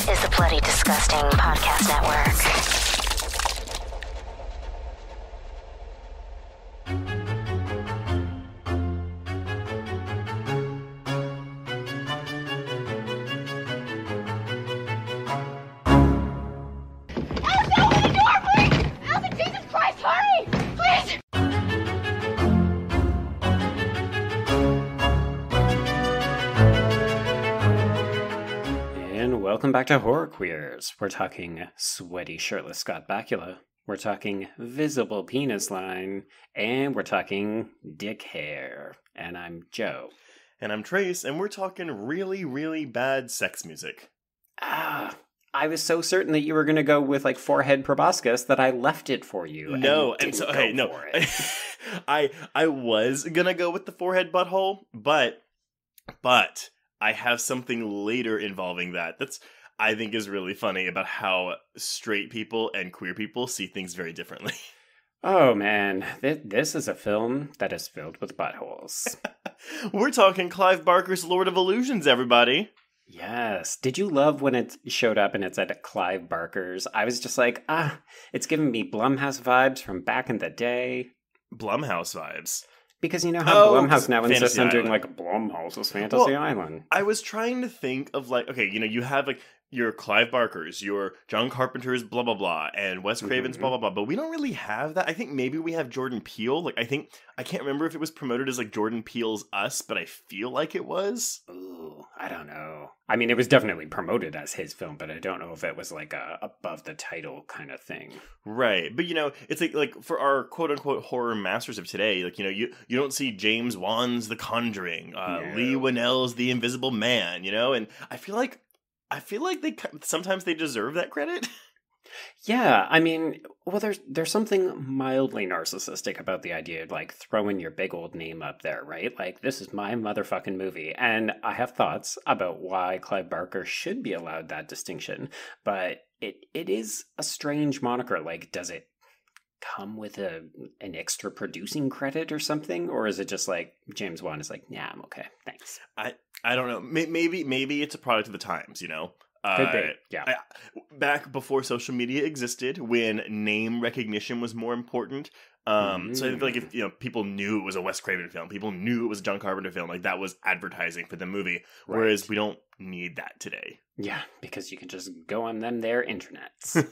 is the Bloody Disgusting Podcast Network. Welcome back to Horror Queers. We're talking sweaty shirtless Scott Bakula. We're talking visible penis line. And we're talking dick hair. And I'm Joe. And I'm Trace, and we're talking really, really bad sex music. I was so certain that you were going to go with, like, forehead proboscis that I left it for you. No, and so, hey, no. I was going to go with the forehead butthole, but I have something later involving that. That's, I think, is really funny about how straight people and queer people see things very differently. Oh, man. This is a film that is filled with buttholes. We're talking Clive Barker's Lord of Illusions, everybody. Yes. Did you love when it showed up and it said Clive Barker's? I was just like, it's giving me Blumhouse vibes from back in the day. Blumhouse vibes? Because you know how Blumhouse now insists on doing, Island. like, Blumhouse's Fantasy Island. I was trying to think of, like, okay, you know, you have, like, your Clive Barkers, your John Carpenter's blah, blah, blah, and Wes Craven's blah, blah, blah, but we don't really have that. I think maybe we have Jordan Peele. Like, I can't remember if it was promoted as, like, Jordan Peele's Us, but I feel like it was. Ooh, I don't know. I mean, it was definitely promoted as his film, but I don't know if it was, like, a above the title kind of thing. Right, but, you know, it's like for our quote-unquote horror masters of today, like, you know, you don't see James Wan's The Conjuring, Lee Winnell's The Invisible Man, you know, and I feel like they sometimes they deserve that credit. Yeah, I mean, well, there's something mildly narcissistic about the idea of, like, throwing your big old name up there, right? Like, this is my motherfucking movie, and I have thoughts about why Clive Barker should be allowed that distinction, but it is a strange moniker. Like, does it come with an extra producing credit or something, or is it just like James Wan is like, yeah, I'm okay, thanks? I don't know. Maybe it's a product of the times, you know. Could be. Yeah. Back before social media existed, when name recognition was more important. So I feel like if, you know, people knew it was a Wes Craven film, people knew it was a John Carpenter film, like that was advertising for the movie. Right. Whereas we don't need that today. Yeah, because you can just go on them their internets.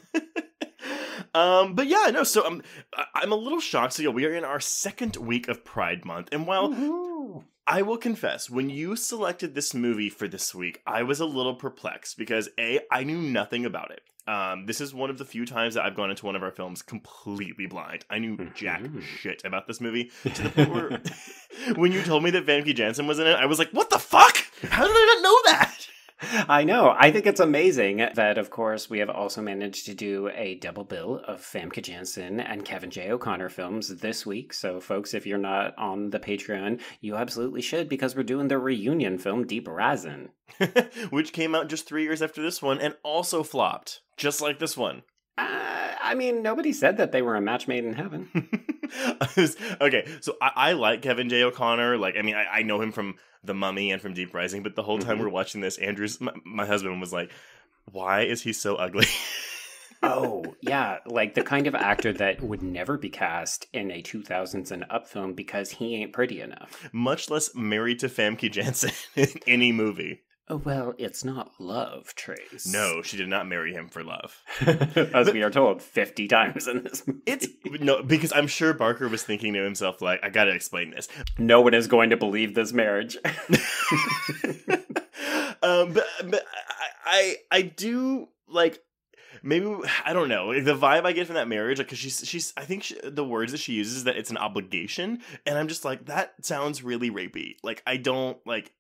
But yeah, no. So I'm a little shocked. So yeah, we are in our second week of Pride Month, and while I will confess, when you selected this movie for this week, I was a little perplexed because I knew nothing about it. This is one of the few times that I've gone into one of our films completely blind. I knew jack shit about this movie to the point where when you told me that Famke Janssen was in it, I was like, what the fuck? How did I not know that? I know. I think it's amazing that, of course, we have also managed to do a double bill of Famke Janssen and Kevin J. O'Connor films this week. So, folks, if you're not on the Patreon, you absolutely should, because we're doing the reunion film Deep Rising. Which came out just 3 years after this one and also flopped, just like this one. I mean, nobody said that they were a match made in heaven. Okay, so I like Kevin J. O'Connor. Like, I mean, I know him from The Mummy and from Deep Rising, but the whole time we're watching this, Andrew's, my husband, was like, why is he so ugly? Oh, yeah, like the kind of actor that would never be cast in a 2000s and up film because he ain't pretty enough. Much less married to Famke Janssen in any movie. Oh, well, it's not love, Trace. No, she did not marry him for love. As we are told 50 times in this movie. No, because I'm sure Barker was thinking to himself, like, I gotta explain this. No one is going to believe this marriage. But I do, like, maybe, I don't know, like, the vibe I get from that marriage, like, because she's I think the words that she uses is that it's an obligation, and I'm just like, that sounds really rapey. Like, I don't, like,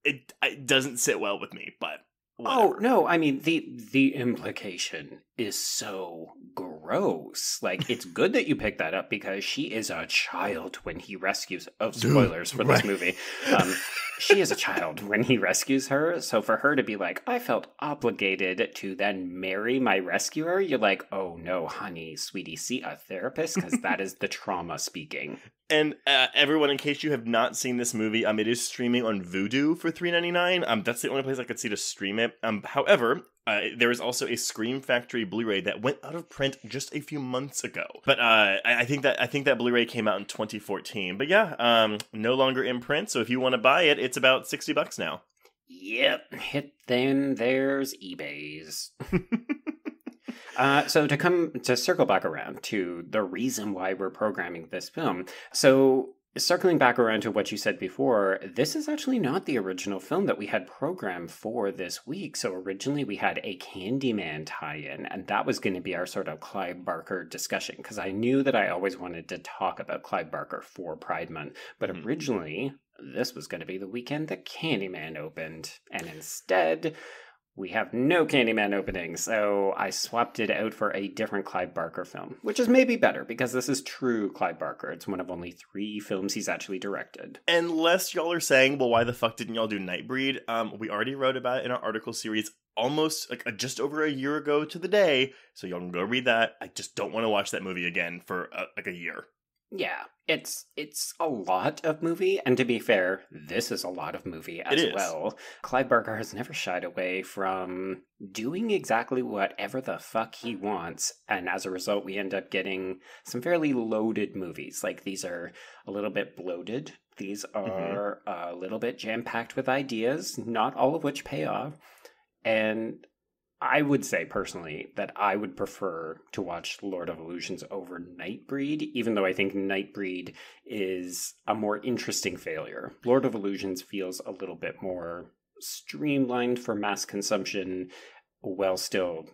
it doesn't sit well with me, but whatever. Oh, no, I mean, the implication is so gross. Like, it's good that you picked that up because she is a child when he rescues... Oh, spoilers for this movie. She is a child when he rescues her, so for her to be like, I felt obligated to then marry my rescuer, you're like, oh no, honey, sweetie, see a therapist, because that is the trauma speaking. And everyone, in case you have not seen this movie, it is streaming on Vudu for $3.99. That's the only place I could see to stream it. However, there is also a Scream Factory Blu-ray that went out of print just a few months ago. But I think that Blu-ray came out in 2014. But yeah, no longer in print. So if you want to buy it, it's about $60 now. Yep. Then there's eBay's. So to circle back around to the reason why we're programming this film. So circling back around to what you said before, this is actually not the original film that we had programmed for this week. So originally we had a Candyman tie-in, and that was going to be our sort of Clive Barker discussion, because I knew that I always wanted to talk about Clive Barker for Pride Month. But originally, this was going to be the weekend that Candyman opened. And instead, we have no Candyman opening, so I swapped it out for a different Clive Barker film, which is maybe better because this is true Clive Barker. It's one of only 3 films he's actually directed. Unless y'all are saying, well, why the fuck didn't y'all do Nightbreed? We already wrote about it in our article series almost just over a year ago to the day, so y'all can go read that. I just don't want to watch that movie again for a year. Yeah, it's a lot of movie, and to be fair, this is a lot of movie as well. Clive Barker has never shied away from doing exactly whatever the fuck he wants, and as a result, we end up getting some fairly loaded movies. Like, these are a little bit bloated. These are a little bit jam-packed with ideas, not all of which pay off, and I would say personally that I would prefer to watch Lord of Illusions over Nightbreed, even though I think Nightbreed is a more interesting failure. Lord of Illusions feels a little bit more streamlined for mass consumption while still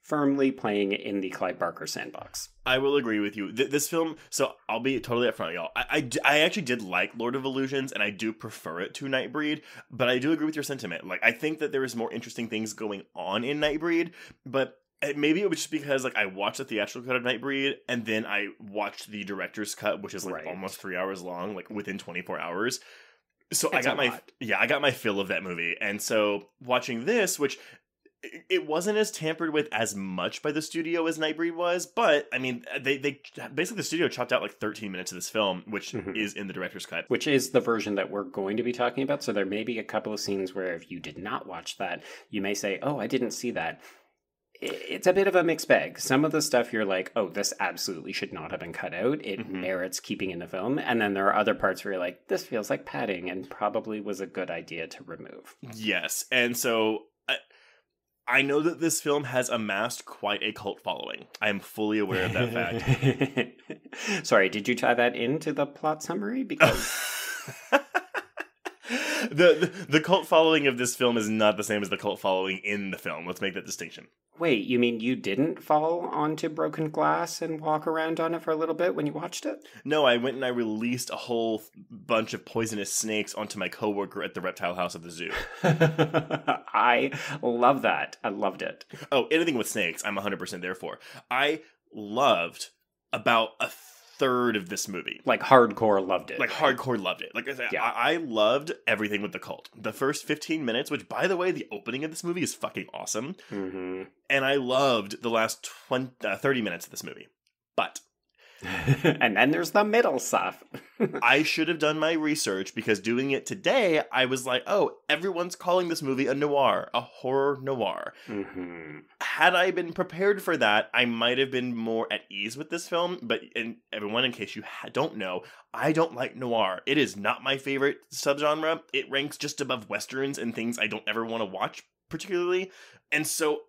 firmly playing in the Clive Barker sandbox. I will agree with you. This film, so I'll be totally upfront, y'all. I actually did like Lord of Illusions, and I do prefer it to Nightbreed, but I do agree with your sentiment. Like, I think that there is more interesting things going on in Nightbreed, but maybe it was just because, like, I watched the theatrical cut of Nightbreed, and then I watched the director's cut, which is, like, almost 3 hours long, like, within 24 hours. So I got my fill of that movie. And so watching this, which it wasn't as tampered with as much by the studio as Nightbreed was, but I mean, they basically, the studio chopped out like 13 minutes of this film, which is in the director's cut. Which is the version that we're going to be talking about. So there may be a couple of scenes where if you did not watch that, you may say, oh, I didn't see that. It's a bit of a mixed bag. Some of the stuff you're like, oh, this absolutely should not have been cut out. It merits keeping in the film. And then there are other parts where you're like, this feels like padding and probably was a good idea to remove. Yes. And so I know that this film has amassed quite a cult following. I am fully aware of that fact. Sorry, did you tie that into the plot summary? Because the cult following of this film is not the same as the cult following in the film. Let's make that distinction. Wait, you mean you didn't fall onto broken glass and walk around on it for a little bit when you watched it? No, I went and I released a whole bunch of poisonous snakes onto my coworker at the reptile house at the zoo. I love that. I loved it. Oh, anything with snakes, I'm 100% there for. I loved about a third of this movie. Like, hardcore loved it. Like, hardcore loved it. Like I said, I loved everything with the cult. The first 15 minutes, which, by the way, the opening of this movie is fucking awesome. And I loved the last 30 minutes of this movie. But and then there's the middle stuff. I should have done my research, because doing it today, I was like, oh, everyone's calling this movie a noir, a horror noir. Had I been prepared for that, I might have been more at ease with this film. But everyone, in case you don't know, I don't like noir. It is not my favorite subgenre. It ranks just above westerns and things I don't ever want to watch particularly. And so,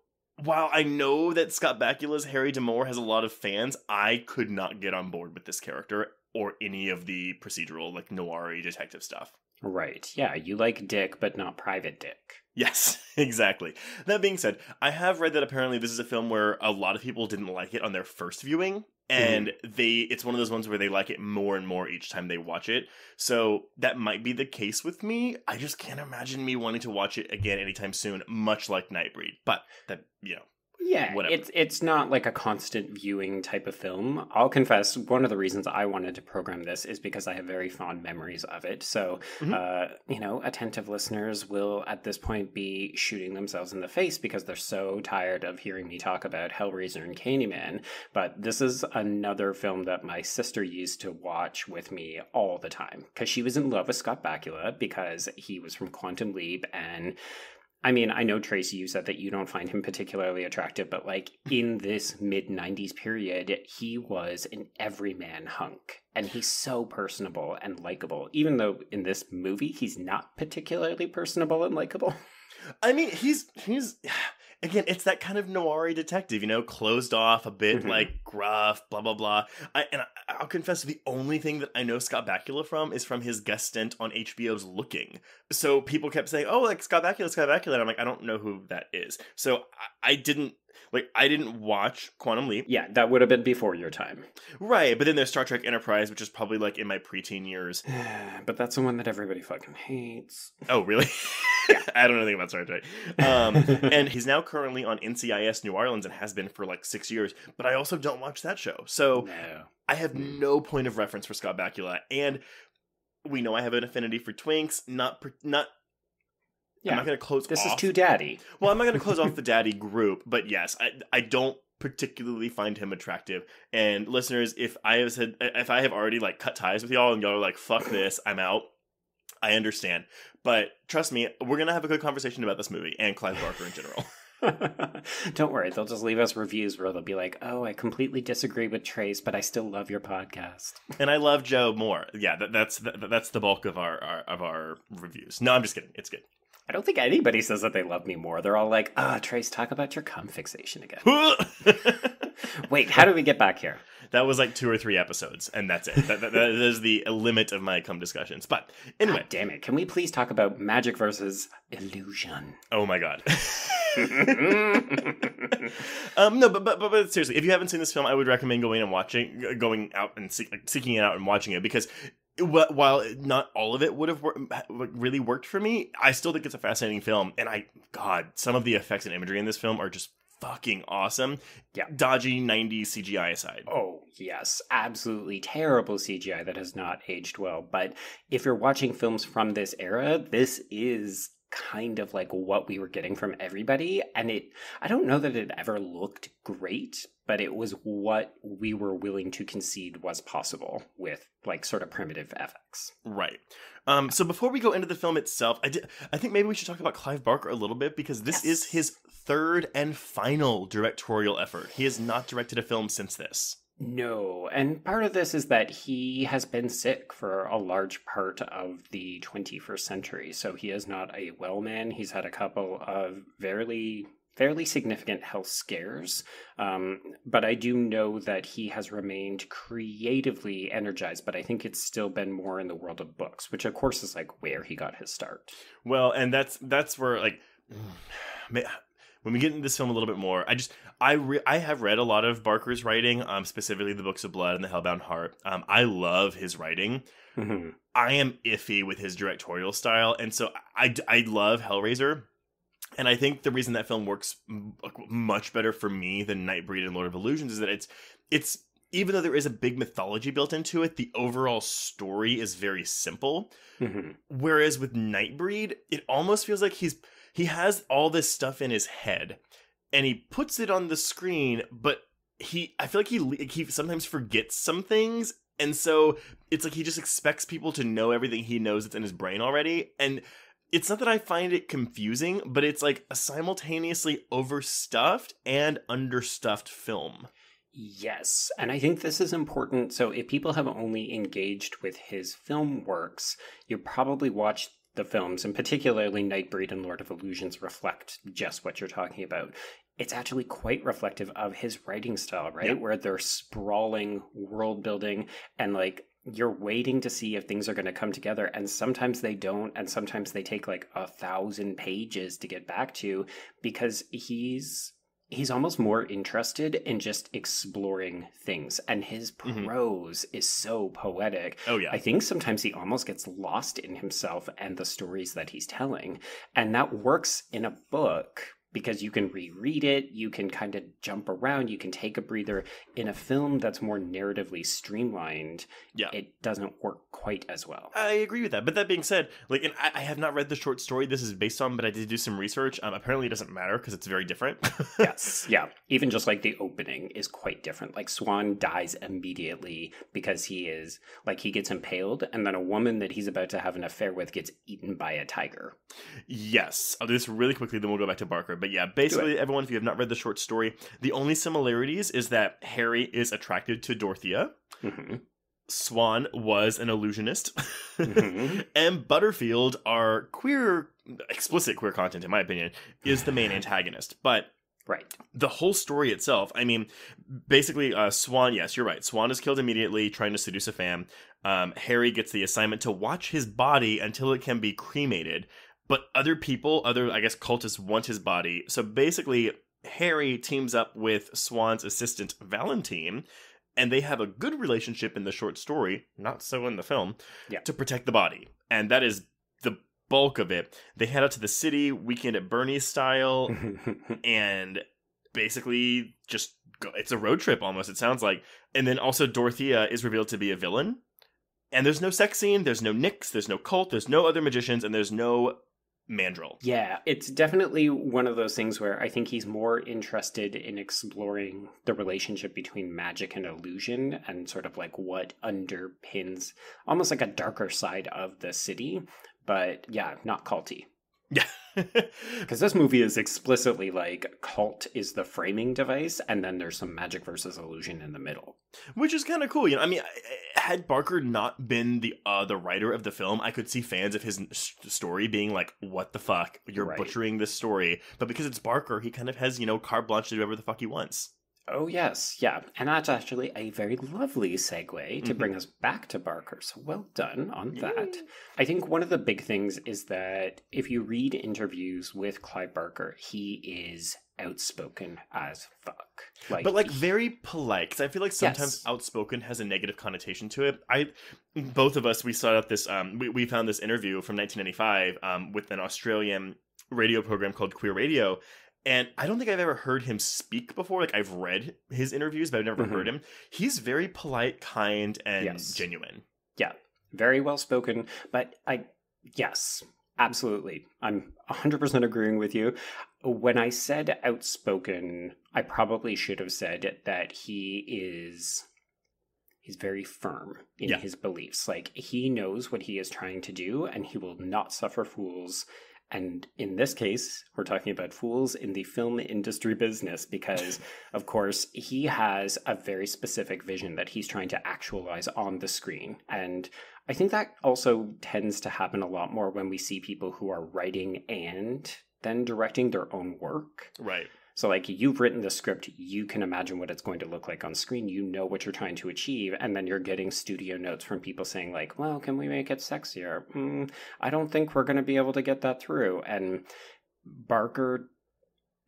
while I know that Scott Bakula's Harry D'Amour has a lot of fans, I could not get on board with this character or any of the procedural, like, noir-y detective stuff. Right. Yeah, you like Dick, but not Private Dick. Yes, exactly. That being said, I have read that apparently this is a film where a lot of people didn't like it on their first viewing, and it's one of those ones where they like it more and more each time they watch it. So that might be the case with me. I just can't imagine me wanting to watch it again anytime soon, much like Nightbreed. But that, Yeah, whatever. it's not like a constant viewing type of film. I'll confess, one of the reasons I wanted to program this is because I have very fond memories of it. So, attentive listeners will at this point be shooting themselves in the face because they're so tired of hearing me talk about Hellraiser and Candyman. But this is another film that my sister used to watch with me all the time because she was in love with Scott Bakula because he was from Quantum Leap. And I mean, I know, Tracy, you said that you don't find him particularly attractive, but like in this mid-90s period, he was an everyman hunk. And he's so personable and likable, even though in this movie, he's not particularly personable and likable. I mean, he's again, it's that kind of noir detective, closed off, a bit like gruff, blah, blah, blah. I'll confess, the only thing that I know Scott Bakula from is from his guest stint on HBO's Looking. So people kept saying, oh, like Scott Bakula. And I'm like, I don't know who that is. So I didn't watch Quantum Leap. Yeah, that would have been before your time. Right, but then there's Star Trek Enterprise, which is probably like in my preteen years. But that's the one that everybody fucking hates. Oh, really? Yeah. I don't know anything about Star Trek. And he's now currently on NCIS New Orleans and has been for like 6 years, but I also don't watch that show. So I have no point of reference for Scott Bakula. And we know I have an affinity for twinks, not yeah. I'm not going to close This off. is too daddy. Well, I'm not going to close off the daddy group, but yes, I don't particularly find him attractive. And listeners, if I have already like cut ties with y'all and y'all are like, fuck this, I'm out, I understand. But trust me, we're going to have a good conversation about this movie and Clive Barker in general. Don't worry, they'll just leave us reviews where they'll be like, oh, I completely disagree with Trace, but I still love your podcast. And I love Joe more. Yeah, that's the bulk of our reviews. No, I'm just kidding. It's good. I don't think anybody says that they love me more. They're all like, Trace, talk about your cum fixation again. Wait, how did we get back here? That was like 2 or 3 episodes, and that's it. That is the limit of my cum discussions. But anyway. God damn it. Can we please talk about magic versus illusion? Oh my god. No, but seriously, if you haven't seen this film, I would recommend going out and seeking it out and watching it, because while not all of it would have really worked for me, I still think it's a fascinating film. And some of the effects and imagery in this film are just fucking awesome. Yeah, dodgy 90s CGI aside. Oh, yes. Absolutely terrible CGI that has not aged well. But if you're watching films from this era, this is kind of like what we were getting from everybody. And I don't know that it ever looked great, but it was what we were willing to concede was possible with like sort of primitive FX. Right. So before we go into the film itself, I think maybe we should talk about Clive Barker a little bit, because this is his third and final directorial effort. He has not directed a film since this. No, and part of this is that he has been sick for a large part of the 21st century, so he is not a well man. He's had a couple of fairly significant health scares, but I do know that he has remained creatively energized, but I think it's still been more in the world of books, which of course is like where he got his start. Well, and that's where, like, when we get into this film a little bit more, I have read a lot of Barker's writing, specifically the Books of Blood and the Hellbound Heart. I love his writing. Mm-hmm. I am iffy with his directorial style, and so I love Hellraiser. And I think the reason that film works much better for me than Nightbreed and Lord of Illusions is that it's even though there is a big mythology built into it, the overall story is very simple. Mm-hmm. Whereas with Nightbreed, it almost feels like he has all this stuff in his head and he puts it on the screen, but I feel like he sometimes forgets some things. And so it's like he just expects people to know everything he knows that's in his brain already. And it's not that I find it confusing, but it's like a simultaneously overstuffed and understuffed film. Yes, and I think this is important. So if people have only engaged with his film works, you probably watched the films, and particularly Nightbreed and Lord of Illusions reflect just what you're talking about. It's actually quite reflective of his writing style, right? Yeah. Where they're sprawling world building and like you're waiting to see if things are going to come together, and sometimes they don't, and sometimes they take like 1,000 pages to get back to, because he's almost more interested in just exploring things, and his prose is so poetic. Oh yeah. I think sometimes he almost gets lost in himself and the stories that he's telling, and that works in a book, because you can reread it, you can kind of jump around, you can take a breather. In a film that's more narratively streamlined, it doesn't work quite as well. I agree with that. But that being said, like, and I have not read the short story this is based on, but I did do some research. Apparently it doesn't matter because it's very different. Yes, yeah. Even just like the opening is quite different. Like Swan dies immediately because he gets impaled, and then a woman that he's about to have an affair with gets eaten by a tiger. Yes. I'll do this really quickly, then we'll go back to Barker. But yeah, basically, everyone, if you have not read the short story, the only similarities is that Harry is attracted to Dorothea. Mm-hmm. Swan was an illusionist. Mm-hmm. And Butterfield, our explicit queer content, in my opinion, is the main antagonist. But the whole story itself, I mean, basically, Swan, yes, you're right. Swan is killed immediately trying to seduce a fan. Harry gets the assignment to watch his body until it can be cremated. But other people, I guess, cultists want his body. So basically, Harry teams up with Swan's assistant, Valentine, and they have a good relationship in the short story, not so in the film, to protect the body. And that is the bulk of it. They head out to the city, Weekend at Bernie's style, and basically just go. It's a road trip almost, it sounds like. And then also Dorothea is revealed to be a villain. And there's no sex scene, there's no Nyx, there's no cult, there's no other magicians, and there's no mandrill. Yeah, it's definitely one of those things where I think he's more interested in exploring the relationship between magic and illusion and sort of like what underpins almost like a darker side of the city, but yeah, not culty. Yeah. Because this movie is explicitly like cult is the framing device, and then there's some magic versus illusion in the middle. Which is kind of cool. You know, I mean, had Barker not been the writer of the film, I could see fans of his story being like, what the fuck? You're butchering this story. But because it's Barker, he kind of has, carte blanche to do whatever the fuck he wants. Oh, yes. Yeah. And that's actually a very lovely segue to bring us back to Barker. So well done on that. I think one of the big things is that if you read interviews with Clive Barker, he is outspoken as fuck. But very polite. Because I feel like sometimes outspoken has a negative connotation to it. Both of us, we sought out this, we found this interview from 1995 with an Australian radio program called Queer Radio. And I don't think I've ever heard him speak before. Like, I've read his interviews, but I've never heard him. He's very polite, kind, and genuine. Yeah, very well spoken. But yes, absolutely. I'm 100% agreeing with you. When I said outspoken, I probably should have said that he's very firm in his beliefs. Like, he knows what he is trying to do, and he will not suffer fools. And in this case, we're talking about fools in the film industry business because, of course, he has a very specific vision that he's trying to actualize on the screen. And I think that also tends to happen a lot more when we see people who are writing and then directing their own work. Right. So, like, you've written the script, you can imagine what it's going to look like on screen, you know what you're trying to achieve, and then you're getting studio notes from people saying, like, well, can we make it sexier? I don't think we're going to be able to get that through. And Barker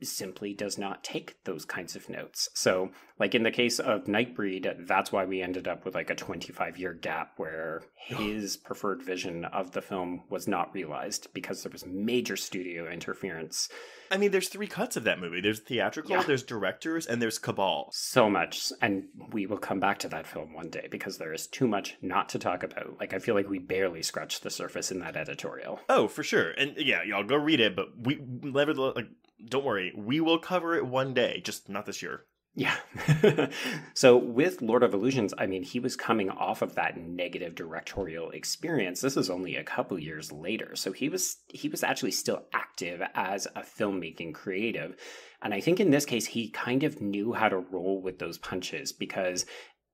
simply does not take those kinds of notes. So, like, in the case of Nightbreed, that's why we ended up with, like, a 25-year gap where his preferred vision of the film was not realized because there was major studio interference. I mean, there's 3 cuts of that movie. There's theatrical, there's directors, and there's Cabal. So much. And we will come back to that film one day because there is too much not to talk about. Like, I feel like we barely scratched the surface in that editorial. Oh, for sure. And yeah, y'all go read it, but don't worry. We will cover it one day, just not this year. Yeah. So with Lord of Illusions, I mean, he was coming off of that negative directorial experience. This is only a couple years later. So he was actually still active as a filmmaking creative. And I think in this case, he kind of knew how to roll with those punches because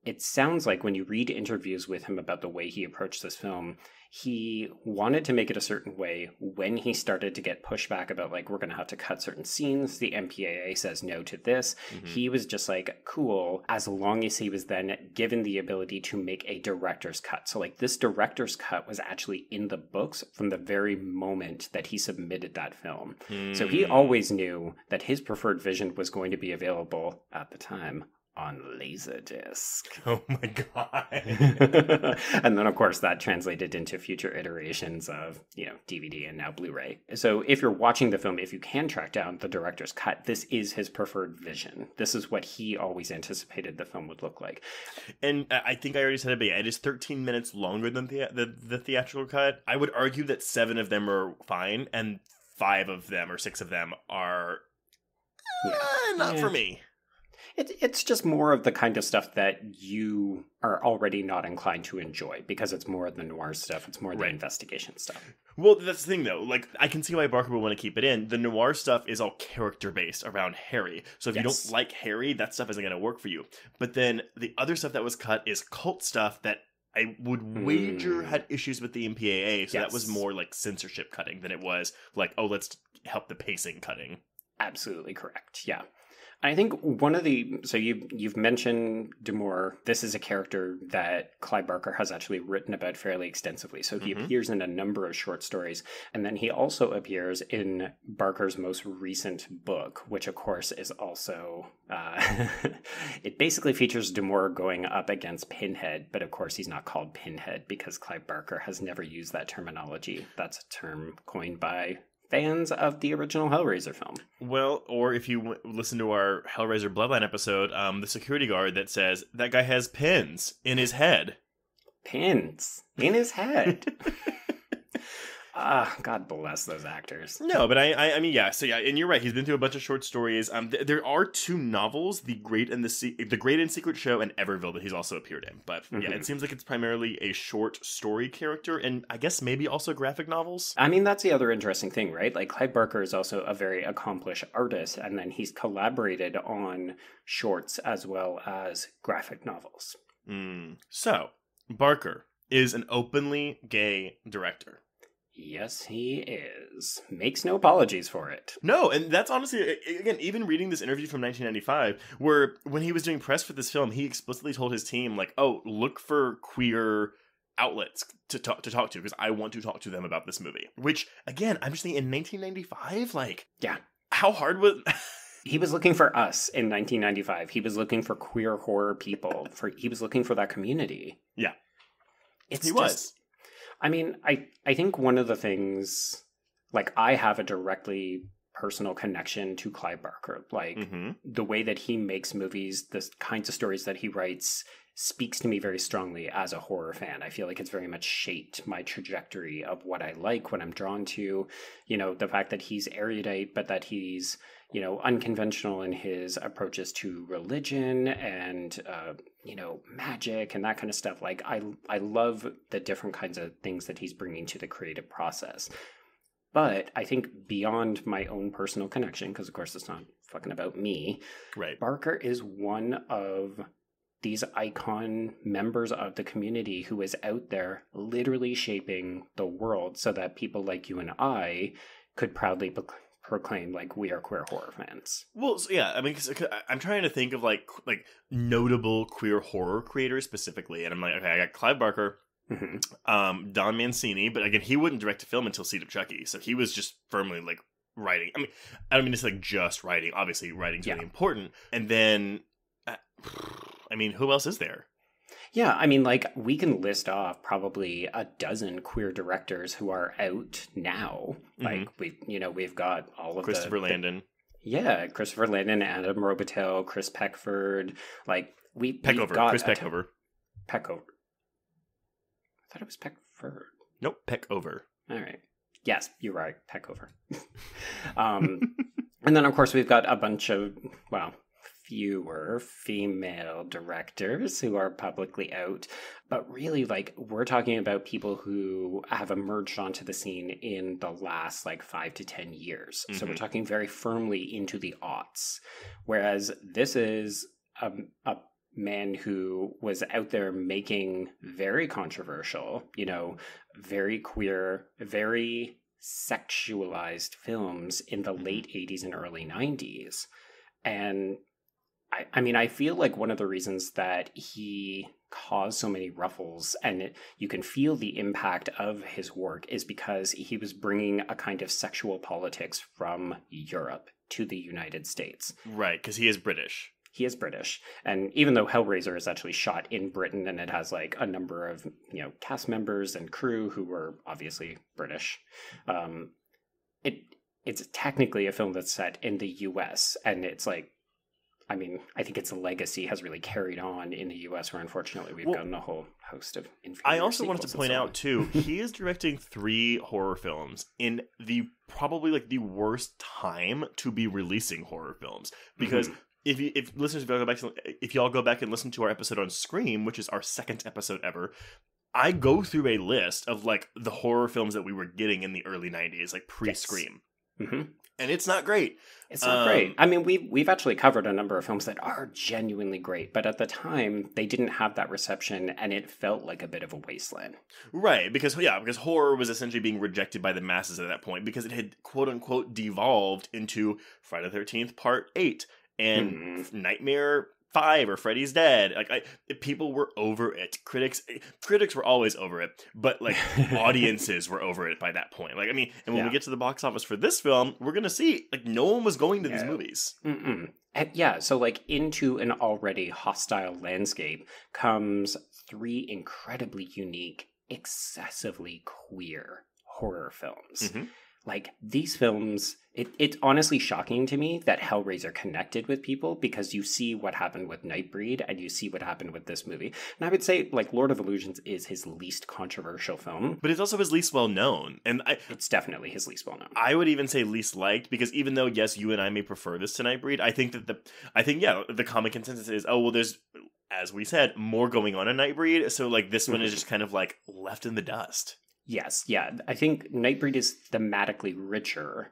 it sounds like when you read interviews with him about the way he approached this film, he wanted to make it a certain way. When he started to get pushback about, like, we're going to have to cut certain scenes, the MPAA says no to this, he was just like, cool, as long as he was then given the ability to make a director's cut. So, like, this director's cut was actually in the books from the very moment that he submitted that film. So he always knew that his preferred vision was going to be available at the time on Laserdisc. Oh my god. And then, of course, that translated into future iterations of, DVD and now Blu-ray. So if you're watching the film, if you can track down the director's cut, this is his preferred vision. This is what he always anticipated the film would look like. And I think I already said it, but yeah, it is 13 minutes longer than the theatrical cut. I would argue that 7 of them are fine, and 5 of them or 6 of them are not for me. It's just more of the kind of stuff that you are already not inclined to enjoy because it's more of the noir stuff. It's more the investigation stuff. Well, that's the thing, though. Like, I can see why Barker would want to keep it in. The noir stuff is all character-based around Harry. So if you don't like Harry, that stuff isn't going to work for you. But then the other stuff that was cut is cult stuff that I would wager had issues with the MPAA. So that was more like censorship cutting than it was like, oh, let's help the pacing cutting. Absolutely correct. Yeah. I think so you've mentioned D'Amour. This is a character that Clive Barker has actually written about fairly extensively. So he appears in a number of short stories. And then he also appears in Barker's most recent book, which of course is also, it basically features D'Amour going up against Pinhead. But of course he's not called Pinhead because Clive Barker has never used that terminology. That's a term coined by fans of the original Hellraiser film. Well, or if you listen to our Hellraiser Bloodline episode, the security guard that says, that guy has pins in his head. Pins in his head? God bless those actors. No, but I mean, yeah. So yeah, and you're right. He's been through a bunch of short stories. There are 2 novels: The Great and Secret Show and Everville that he's also appeared in. But yeah, it seems like it's primarily a short story character, and I guess maybe also graphic novels. I mean, that's the other interesting thing, right? Like Clive Barker is also a very accomplished artist, and then he's collaborated on shorts as well as graphic novels. So Barker is an openly gay director. Yes, he is. Makes no apologies for it. No, and that's honestly, again, even reading this interview from 1995, where when he was doing press for this film, he explicitly told his team, like, oh, look for queer outlets to talk to, because I want to talk to them about this movie. Which, again, I'm just thinking, in 1995, like, yeah, how hard was... He was looking for us in 1995. He was looking for queer horror people. He was looking for that community. Yeah. He was. I mean, I think one of the things, like, I have a directly personal connection to Clive Barker. Like, the way that he makes movies, the kinds of stories that he writes, speaks to me very strongly as a horror fan. I feel like it's very much shaped my trajectory of what I like, what I'm drawn to. The fact that he's erudite, but that he's, unconventional in his approaches to religion and, magic and that kind of stuff. Like, I love the different kinds of things that he's bringing to the creative process. But I think beyond my own personal connection, because of course it's not fucking about me, right? Barker is one of these icon members of the community who is out there literally shaping the world so that people like you and I could proudly proclaim, like, we are queer horror fans. Well, so yeah, I mean, cause I'm trying to think of like notable queer horror creators specifically, and I'm like, okay, I got Clive Barker, Don Mancini, but again, he wouldn't direct a film until Seed of Chucky, so he was just firmly like writing. I mean, I don't mean it's like just writing. Obviously, writing's really important, and then, I mean, who else is there? Yeah, I mean, like, we can list off probably a dozen queer directors who are out now. Like, we've got all of Christopher Landon. Christopher Landon, Adam Robitel, Chris Peckford. Like, Chris Peckover. Peckover. I thought it was Peckford. Nope, Peckover. All right. Yes, you're right, Peckover. And then, of course, we've got a bunch of, fewer female directors who are publicly out, but really, like, we're talking about people who have emerged onto the scene in the last 5 to 10 years. So we're talking very firmly into the aughts, whereas this is a man who was out there making very controversial, very queer, very sexualized films in the late 80s and early 90s. And I mean, I feel like one of the reasons that he caused so many ruffles and you can feel the impact of his work is because he was bringing a kind of sexual politics from Europe to the United States. Right, because he is British. He is British. And even though Hellraiser is actually shot in Britain and it has like a number of, cast members and crew who were obviously British, it's technically a film that's set in the US. And it's like, I mean, I think its legacy has really carried on in the US, where unfortunately we've gotten a whole host of inferior I also wanted to sequels point and so out, too, he is directing 3 horror films in the probably like the worst time to be releasing horror films. Because if listeners if y'all go back and listen to our episode on Scream, which is our 2nd episode ever, I go through a list of like the horror films that we were getting in the early 90s, like pre-Scream. Yes. And it's not great. It's not great. I mean, we've actually covered a number of films that are genuinely great, but at the time, they didn't have that reception, and it felt like a bit of a wasteland. Right, because horror was essentially being rejected by the masses at that point, because it had, quote-unquote, devolved into Friday the 13th Part 8, and Nightmare 5 or Freddy's Dead. Like, people were over it. Critics were always over it, but like audiences were over it by that point. Like, I mean, and when we get to the box office for this film, we're gonna see like no one was going to these movies. And so like into an already hostile landscape comes 3 incredibly unique, excessively queer horror films. Like, these films, it's honestly shocking to me that Hellraiser connected with people, because you see what happened with Nightbreed and you see what happened with this movie. And I would say, like, Lord of Illusions is his least controversial film. But it's also his least well-known. And it's definitely his least well-known. I would even say least liked, because even though, yes, you and I may prefer this to Nightbreed, I think that the common consensus is, oh, well, there's, as we said, more going on in Nightbreed. So, like, this one is just kind of, like, left in the dust. Yes, yeah. I think Nightbreed is thematically richer.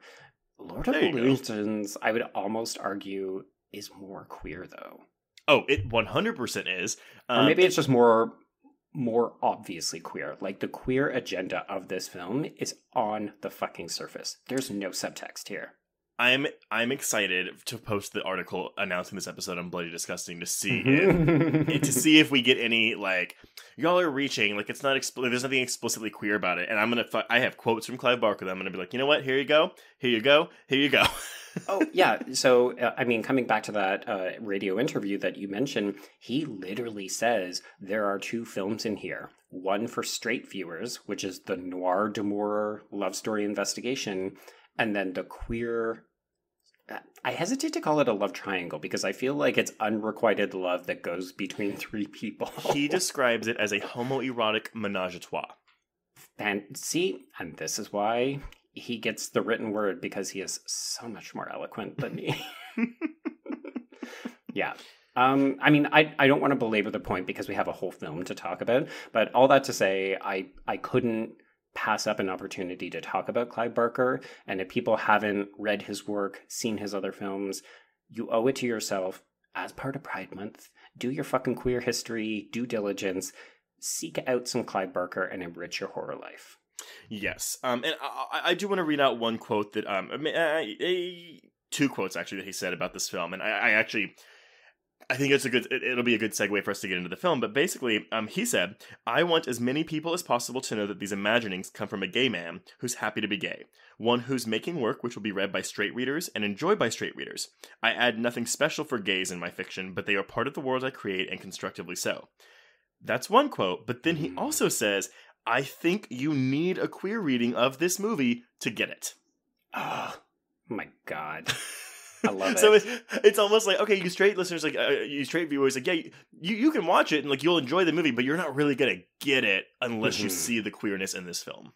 Lord of Illusions, I would almost argue, is more queer, though. Oh, it 100% is. Or maybe it's just more obviously queer. Like, the queer agenda of this film is on the fucking surface. There's no subtext here. I'm excited to post the article announcing this episode on Bloody Disgusting to see if we get any, like, y'all are reaching, like, it's not there's nothing explicitly queer about it. And I have quotes from Clive Barker that I'm gonna be like, you know what, here you go. Oh, yeah. So, I mean, coming back to that radio interview that you mentioned, he literally says there are 2 films in here. One for straight viewers, which is the noir demure love story investigation, and then the queer... I hesitate to call it a love triangle, because I feel like it's unrequited love that goes between 3 people. He describes it as a homoerotic menage a trois. And this is why he gets the written word, because he is so much more eloquent than me. Yeah. I mean, I don't want to belabor the point, because we have a whole film to talk about, but all that to say, I couldn't pass up an opportunity to talk about Clive Barker, and if people haven't read his work, seen his other films, you owe it to yourself, as part of Pride Month, do your fucking queer history, due diligence, seek out some Clive Barker and enrich your horror life. Yes, and I do want to read out one quote that, 2 quotes actually that he said about this film, and I think it'll be a good segue for us to get into the film, but basically, he said, I want as many people as possible to know that these imaginings come from a gay man who's happy to be gay. One who's making work which will be read by straight readers and enjoyed by straight readers. I add nothing special for gays in my fiction, but they are part of the world I create, and constructively so. That's one quote, but then he also says, I think you need a queer reading of this movie to get it. Oh my God. I love it. So it's almost like, okay, you straight listeners, like you straight viewers, like, yeah, you can watch it and like you'll enjoy the movie, but you're not really gonna get it unless you see the queerness in this film.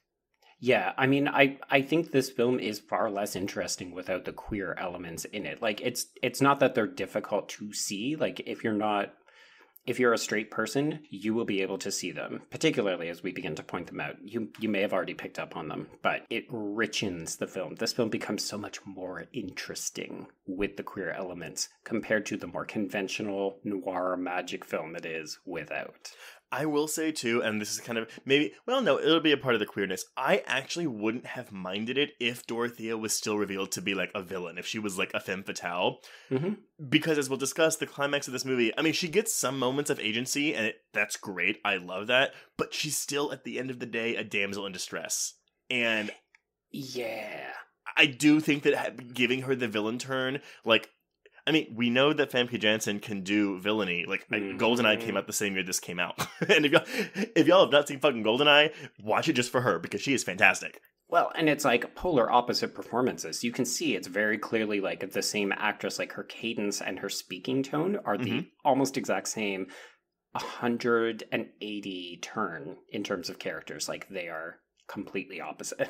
Yeah, I mean, I think this film is far less interesting without the queer elements in it. Like, it's not that they're difficult to see. Like, if you're a straight person, you will be able to see them, particularly as we begin to point them out. You may have already picked up on them, but it richens the film. This film becomes so much more interesting with the queer elements compared to the more conventional noir magic film it is without. I will say, too, and this is kind of it'll be a part of the queerness. I actually wouldn't have minded it if Dorothea was still revealed to be, like, a villain, if she was, like, a femme fatale. Mm-hmm. Because, as we'll discuss, the climax of this movie, I mean, she gets some moments of agency, and that's great. I love that. But she's still, at the end of the day, a damsel in distress. And I do think that giving her the villain turn, like, I mean, we know that Famke Janssen can do villainy. Like, GoldenEye came out the same year this came out. And if y'all have not seen fucking GoldenEye, watch it just for her, because she is fantastic. Well, and it's like polar opposite performances. You can see it's very clearly like the same actress, like her cadence and her speaking tone are the almost exact same 180 turn in terms of characters. Like they are completely opposite.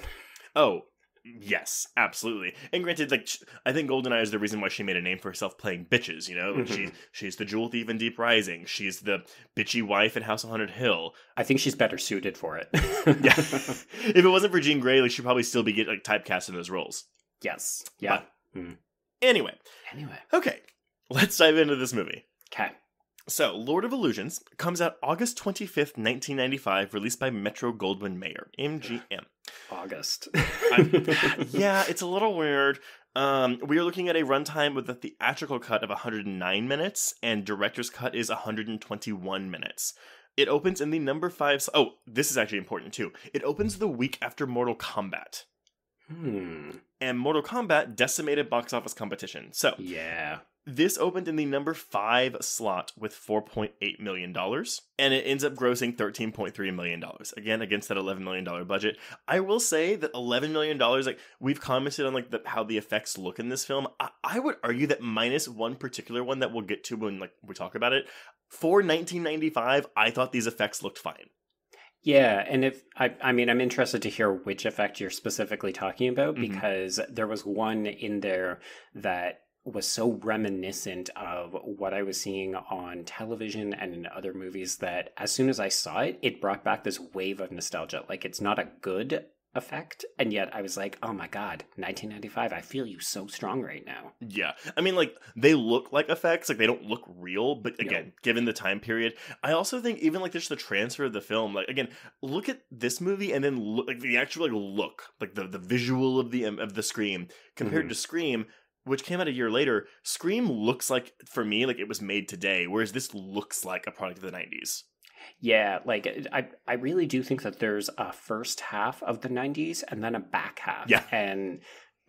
Oh, yes, absolutely. And granted, like, I think GoldenEye is the reason why she made a name for herself playing bitches, you know? Like she's the jewel thief in Deep Rising. She's the bitchy wife in House on Haunted Hill. I think she's better suited for it. Yeah. If it wasn't for Jean Grey, like, she'd probably still be getting, like, typecast in those roles. Yes. Yeah. Anyway. Anyway. Okay. Let's dive into this movie. Okay. So, Lord of Illusions comes out August 25th, 1995, released by Metro-Goldwyn-Mayer, MGM. August. Yeah, it's a little weird. We are looking at a runtime with a theatrical cut of 109 minutes, and director's cut is 121 minutes. It opens in the number 5... Oh, this is actually important, too. It opens the week after Mortal Kombat. And Mortal Kombat decimated box office competition. So, yeah. This opened in the number 5 slot with $4.8 million, and it ends up grossing $13.3 million. Again, against that $11 million budget. I will say that $11 million, like, we've commented on, like, how the effects look in this film. I would argue that minus one particular one that we'll get to when, like, we talk about it, for 1995, I thought these effects looked fine. Yeah, and if I mean, I'm interested to hear which effect you're specifically talking about, because there was one in there that was so reminiscent of what I was seeing on television and in other movies that as soon as I saw it, it brought back this wave of nostalgia. Like, it's not a good effect, and yet I was like, oh my god, 1995, I feel you so strong right now. Yeah. I mean, like, they look like effects, like, they don't look real, but again, given the time period, I also think even, like, just the transfer of the film, like, again, look at this movie and then look, like, the actual, like, look, like, the visual of the Scream, compared to Scream, which came out a year later. Scream looks like, for me, like, it was made today, whereas this looks like a product of the 90s. Yeah, like, I really do think that there's a first half of the 90s and then a back half. Yeah. And,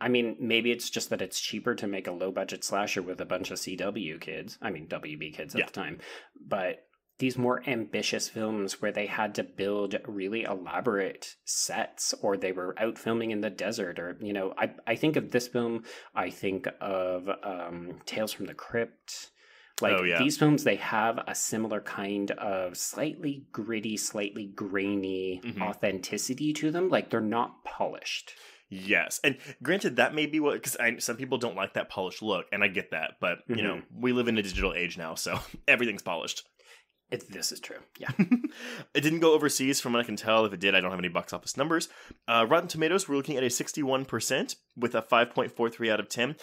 I mean, maybe it's just that it's cheaper to make a low-budget slasher with a bunch of CW kids. I mean, WB kids at the time. But these more ambitious films where they had to build really elaborate sets, or they were out filming in the desert, or, you know, I think of this film, I think of Tales from the Crypt. Like, these films, they have a similar kind of slightly gritty, slightly grainy authenticity to them. Like, they're not polished. Yes. And granted, that may be what, because some people don't like that polished look, and I get that. But, you know, we live in a digital age now, so everything's polished. This is true, yeah. It didn't go overseas from what I can tell. If it did, I don't have any box office numbers. Rotten Tomatoes, we're looking at a 61% with a 5.43 out of 10.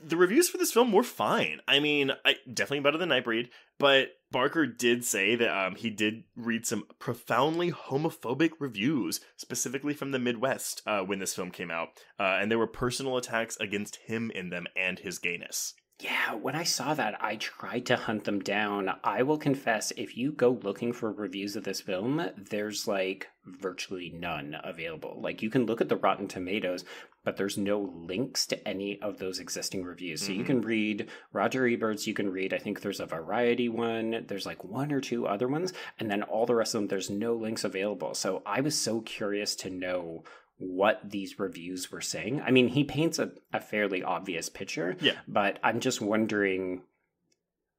The reviews for this film were fine. I mean, definitely better than Nightbreed, but Barker did say that he did read some profoundly homophobic reviews, specifically from the Midwest, when this film came out. And there were personal attacks against him in them and his gayness. Yeah, when I saw that, I tried to hunt them down. I will confess, if you go looking for reviews of this film, there's, like, virtually none available. Like, you can look at the Rotten Tomatoes, but there's no links to any of those existing reviews. So you can read Roger Ebert's, you can read, I think there's a Variety one, there's, like, one or two other ones, and then all the rest of them, there's no links available. So I was so curious to know what these reviews were saying. I mean, he paints a fairly obvious picture, but I'm just wondering,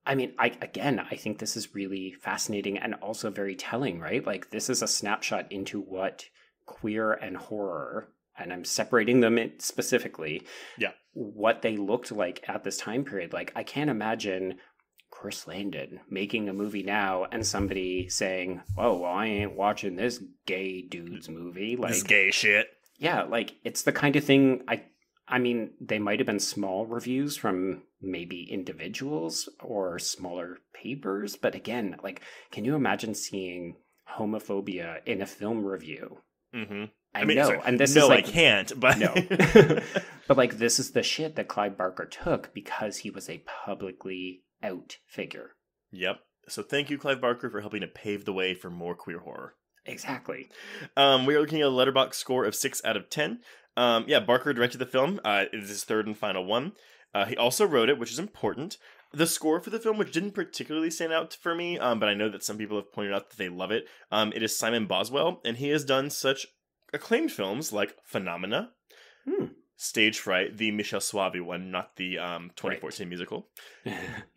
I mean, I think this is really fascinating and also very telling, right? Like, this is a snapshot into what queer and horror, and I'm separating them specifically, what they looked like at this time period. Like, I can't imagine Chris Landon making a movie now and somebody saying, oh, well, I ain't watching this gay dude's movie. Like, this gay shit. Yeah, like, it's the kind of thing, I mean, they might have been small reviews from maybe individuals or smaller papers, but again, like, can you imagine seeing homophobia in a film review? I mean, no, and this is like, I can't, but no. But, like, this is the shit that Clive Barker took because he was a publicly out figure. Yep. So thank you, Clive Barker, for helping to pave the way for more queer horror. Exactly. We are looking at a Letterboxd score of 6 out of 10. Barker directed the film. It is his third and final one. He also wrote it, which is important. The score for the film, which didn't particularly stand out for me, but I know that some people have pointed out that they love it. It is Simon Boswell, and he has done such acclaimed films like Phenomena, Stage Fright, the Michel Suave one, not the 2014 musical,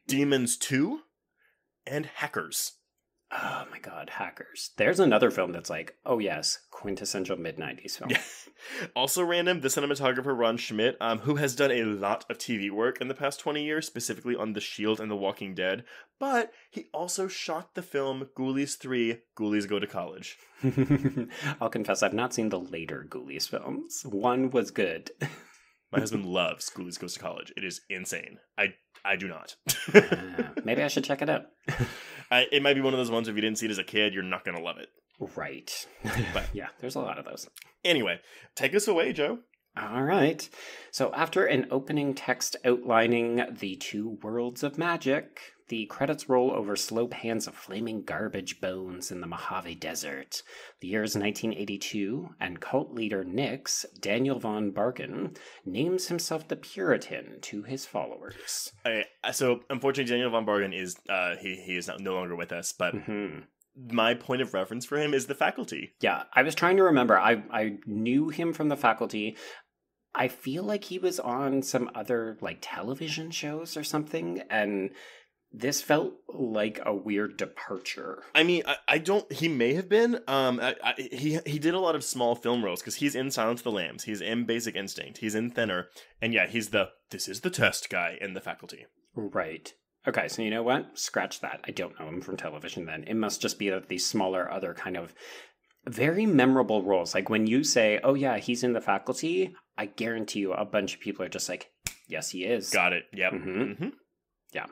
Demons 2, and Hackers. Oh my god, Hackers. There's another film that's like, oh yes, quintessential mid-90s film. Yeah. Also random, the cinematographer Ron Schmidt, who has done a lot of TV work in the past 20 years, specifically on The Shield and The Walking Dead, but he also shot the film Ghoulies 3, Ghoulies Go to College. I'll confess, I've not seen the later Ghoulies films. One was good. My husband loves Ghoulies Goes to College. It is insane. I do not. Maybe I should check it out. It might be one of those ones, if you didn't see it as a kid, you're not going to love it. Right. But yeah, there's a lot of those. Anyway, take us away, Joe. All right. So after an opening text outlining the two worlds of magic, the credits roll over slow pans of flaming garbage bones in the Mojave Desert. The year is 1982, and cult leader Nix, Daniel von Barken, names himself the Puritan to his followers. So, unfortunately, Daniel von Barken is he is no longer with us, but my point of reference for him is The Faculty. Yeah, I was trying to remember. I knew him from The Faculty. I feel like he was on some other like television shows or something, and this felt like a weird departure. I mean, I don't. He may have been. He did a lot of small film roles because he's in Silence of the Lambs. He's in Basic Instinct. He's in Thinner, and yeah, he's this is the test guy in The Faculty. Right. Okay, so you know what? Scratch that. I don't know him from television. Then it must just be that these smaller, other kind of very memorable roles. Like when you say, "Oh yeah, he's in The Faculty," I guarantee you, a bunch of people are just like, "Yes, he is." Got it. Yep. Yeah.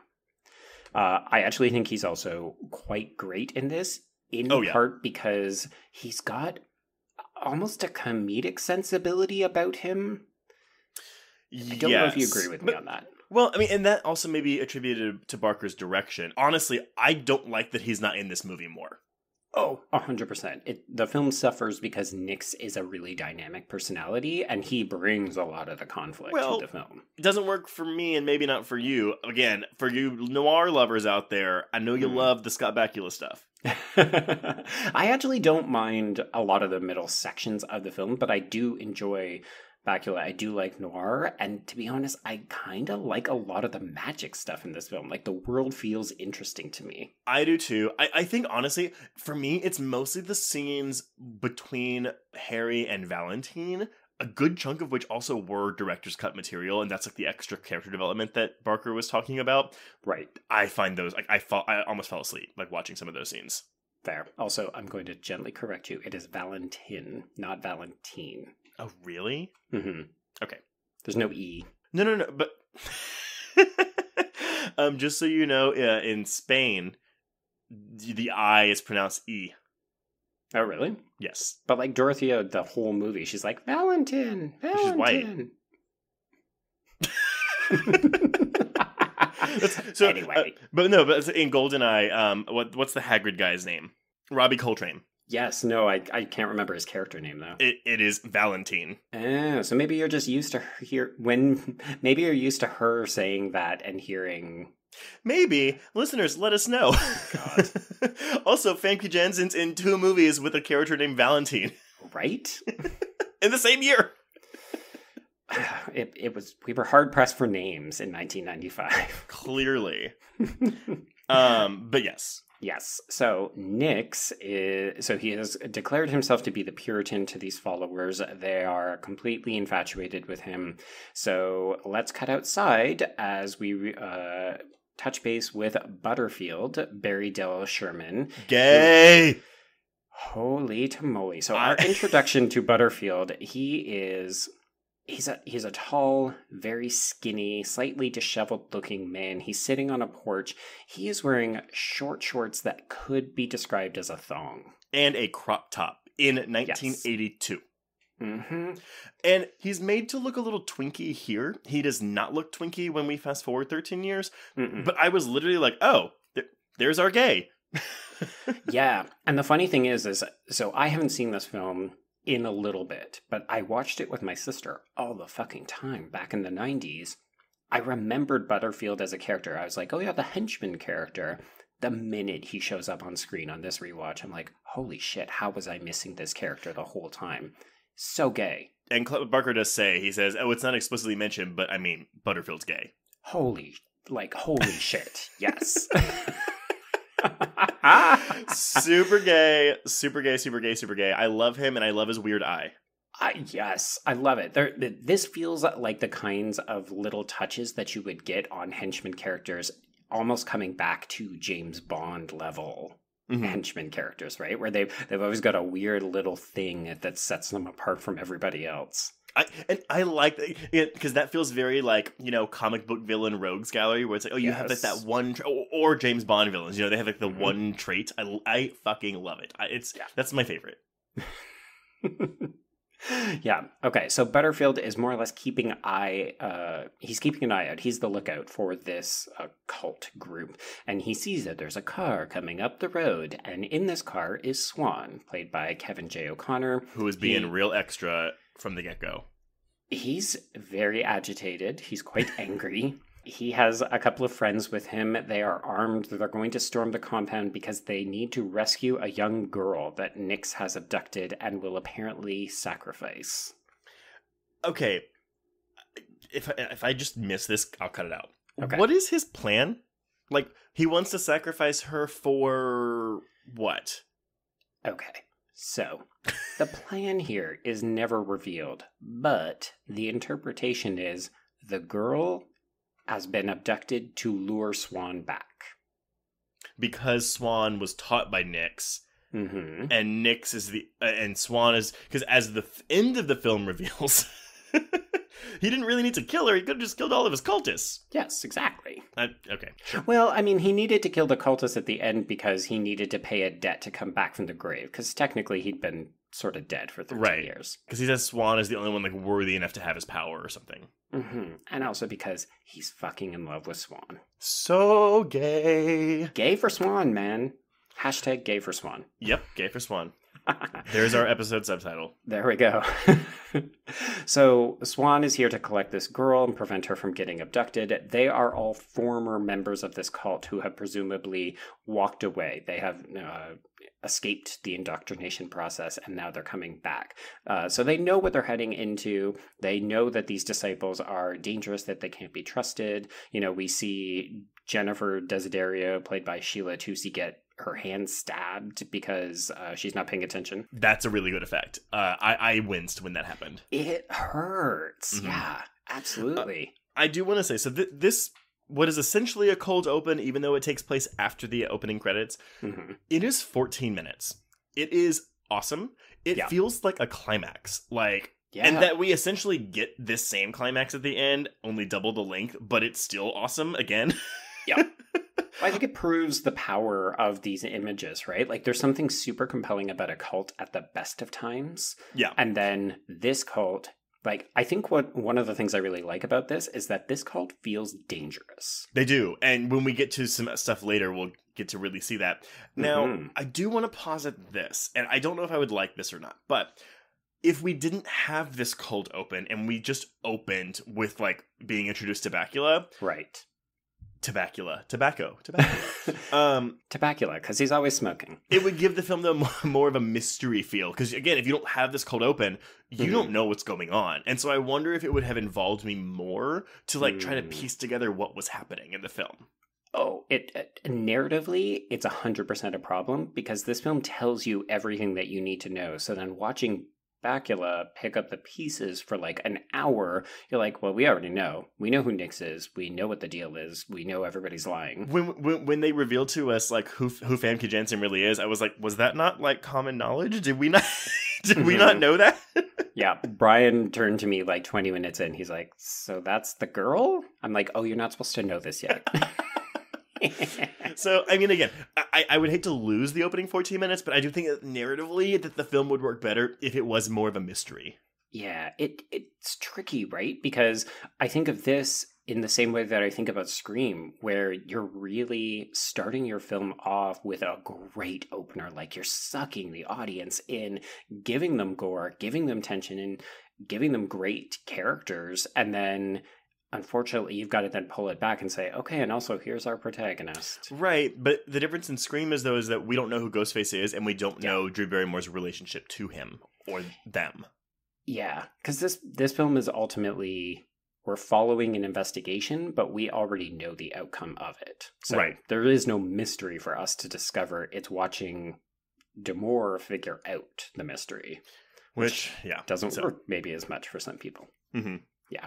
I actually think he's also quite great in this, in part because he's got almost a comedic sensibility about him. I don't know if you agree with me on that. Well, I mean, and that also may be attributed to Barker's direction. Honestly, I don't like that he's not in this movie more. Oh, 100%. The film suffers because Nix is a really dynamic personality, and he brings a lot of the conflict to the film. It doesn't work for me, and maybe not for you. Again, for you noir lovers out there, I know you love the Scott Bakula stuff. I actually don't mind a lot of the middle sections of the film, but I do enjoy Bakula. I do like noir, and to be honest, I kind of like a lot of the magic stuff in this film. Like, the world feels interesting to me. I do too. I think, honestly, for me, it's mostly the scenes between Harry and Valentine, a good chunk of which also were director's cut material, and that's like the extra character development that Barker was talking about. Right. I find those, like, I almost fell asleep, like, watching some of those scenes. Fair. Also, I'm going to gently correct you. It is Valentine, not Valentine. Oh, really? Mm-hmm. Okay. There's no E. No, but... just so you know, in Spain, the I is pronounced E. Oh, really? Yes. But like Dorothea, the whole movie, she's like, Valentine. She's white. So, anyway. But in GoldenEye, what's the Hagrid guy's name? Robbie Coltrane. Yes, no, I can't remember his character name though. It is Valentine. Oh, so maybe you're just used to maybe you're used to her saying that and hearing. Maybe. Listeners, let us know. God. Also, Famke Janssen's in 2 movies with a character named Valentine. Right? In the same year. We were hard pressed for names in 1995. Clearly. But yes. Yes. So Nix he has declared himself to be the Puritan to these followers. They are completely infatuated with him. So let's cut outside as we touch base with Butterfield, Barry Dell Sherman. Gay! Holy moly. So our introduction to Butterfield, he's a tall, very skinny, slightly disheveled looking man. He's sitting on a porch. He is wearing short shorts that could be described as a thong. And a crop top in 1982. Yes. Mm-hmm. And he's made to look a little twinky here. He does not look twinky when we fast forward 13 years. Mm-mm. But I was literally like, oh, there's our gay. Yeah. And the funny thing is so I haven't seen this film in a little bit, but I watched it with my sister all the fucking time back in the 90s. I remembered Butterfield as a character. I was like, oh yeah, the henchman character. The minute he shows up on screen on this rewatch, I'm like, holy shit, how was I missing this character the whole time? So gay. And Clive Barker does say, he says, oh, it's not explicitly mentioned, but I mean, Butterfield's gay. Holy shit. Yes. Super gay, super gay, super gay, super gay. I love him and I love his weird eye. Yes, I love it. This feels like the kinds of little touches that you would get on henchman characters, almost coming back to James Bond level henchman characters, right? Where they've always got a weird little thing that sets them apart from everybody else. I like it because that feels very like, you know, comic book villain rogues gallery where it's like, oh, you have like that one or James Bond villains, you know, they have like the one trait. I fucking love it. That's my favorite. Yeah. Okay. So Butterfield is more or less keeping an eye out. He's the lookout for this cult group, and he sees that there's a car coming up the road, and in this car is Swan, played by Kevin J. O'Connor, who is being real extra from the get-go. He's very agitated. He's quite angry. He has a couple of friends with him. They are armed. They're going to storm the compound because they need to rescue a young girl that Nix has abducted and will apparently sacrifice. Okay. If I just miss this, I'll cut it out. Okay. What is his plan? Like, he wants to sacrifice her for what? Okay. So, the plan here is never revealed, but the interpretation is the girl has been abducted to lure Swan back. Because Swan was taught by Nix, and Nix is and Swan is, because as the end of the film reveals, he didn't really need to kill her, he could have just killed all of his cultists. Yes, exactly. Okay. Sure. Well, I mean, he needed to kill the cultists at the end because he needed to pay a debt to come back from the grave, because technically he'd been sort of dead for 13 years. Because he says Swan is the only one like worthy enough to have his power or something. And also because he's fucking in love with Swan. So gay. Gay for Swan, man. Hashtag gay for Swan. Yep, gay for Swan. There's our episode subtitle. There we go. So Swan is here to collect this girl and prevent her from getting abducted. They are all former members of this cult who have presumably walked away. They have escaped the indoctrination process, and now they're coming back. So they know what they're heading into. They know that these disciples are dangerous, that they can't be trusted. You know, we see Jennifer Desiderio, played by Sheila Tusi, get her hand stabbed because she's not paying attention. That's a really good effect. I winced when that happened. It hurts. Yeah, absolutely. I do want to say, so this, what is essentially a cold open, even though it takes place after the opening credits, it is 14 minutes. It is awesome. It feels like a climax. And that we essentially get this same climax at the end, only double the length, but it's still awesome again. Yeah. I think it proves the power of these images, right? Like, there's something super compelling about a cult at the best of times. Yeah. And then this cult, like, I think one of the things I really like about this is that this cult feels dangerous. They do. And when we get to some stuff later, we'll get to really see that. Now, I do want to posit this, and I don't know if I would like this or not, but if we didn't have this cold open and we just opened with, like, being introduced to Bakula. Right. Tobacco. Tobacula, because he's always smoking. It would give the film more of a mystery feel. Because, again, if you don't have this cold open, you don't know what's going on. And so I wonder if it would have involved me more to, like, try to piece together what was happening in the film. Oh, narratively, it's 100% a problem, because this film tells you everything that you need to know. So then watching Bakula pick up the pieces for like an hour, you're like, well, we already know. We know who Nix is. We know what the deal is. We know everybody's lying. When they revealed to us like who Famke Janssen really is, I was like, was that not like common knowledge? Did we not we not know that? Yeah, Brian turned to me like 20 minutes in. He's like, so that's the girl? I'm like, oh, you're not supposed to know this yet. So, I mean, again, I would hate to lose the opening 14 minutes, but I do think that narratively that the film would work better if it was more of a mystery. Yeah, it's tricky, right? Because I think of this in the same way that I think about Scream, where you're really starting your film off with a great opener. Like, you're sucking the audience in, giving them gore, giving them tension, and giving them great characters, and then unfortunately, you've got to then pull it back and say, okay, and also here's our protagonist. Right, but the difference in Scream is that we don't know who Ghostface is, and we don't know Drew Barrymore's relationship to him or them. Yeah, because this film is ultimately, we're following an investigation, but we already know the outcome of it. So there is no mystery for us to discover. It's watching D'Amour figure out the mystery. Which doesn't work maybe as much for some people. Mm-hmm. Yeah.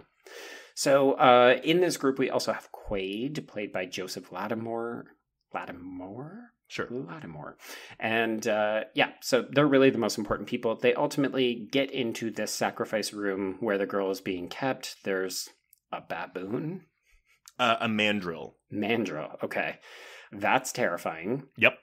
So in this group, we also have Quaid, played by Joseph Lattimore. Lattimore? Sure. Lattimore. And so they're really the most important people. They ultimately get into this sacrifice room where the girl is being kept. There's a baboon. A mandrill. Mandrill, okay. That's terrifying. Yep.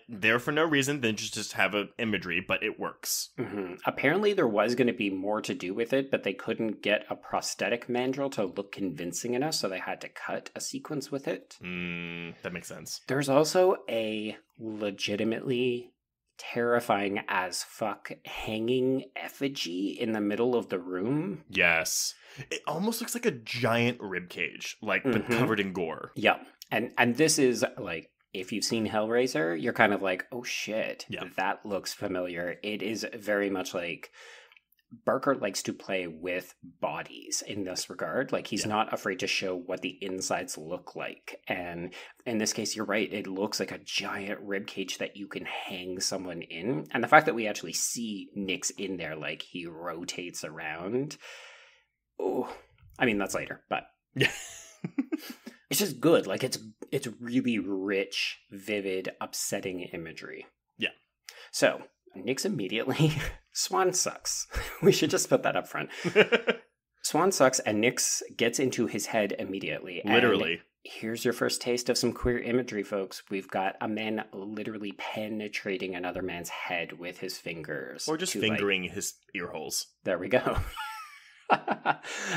There for no reason than just have an imagery, but it works. Mm-hmm. Apparently there was going to be more to do with it, but they couldn't get a prosthetic mandrill to look convincing enough, so they had to cut a sequence with it. That makes sense. There's also a legitimately terrifying as fuck hanging effigy in the middle of the room. Yes. It almost looks like a giant rib cage, but covered in gore. Yeah. And this is like, if you've seen Hellraiser, you're kind of like, oh shit, that looks familiar. It is very much like Barker likes to play with bodies in this regard. Like, he's not afraid to show what the insides look like. And in this case, you're right. It looks like a giant ribcage that you can hang someone in. And the fact that we actually see Nix in there, like, he rotates around. Oh, I mean, that's later, but... It's just good. Like, it's really rich, vivid, upsetting imagery. Yeah. So, Nix immediately... Swan sucks. We should just put that up front. Swan sucks, and Nix gets into his head immediately. Literally. And here's your first taste of some queer imagery, folks. We've got a man literally penetrating another man's head with his fingers. Or just fingering his ear holes. There we go.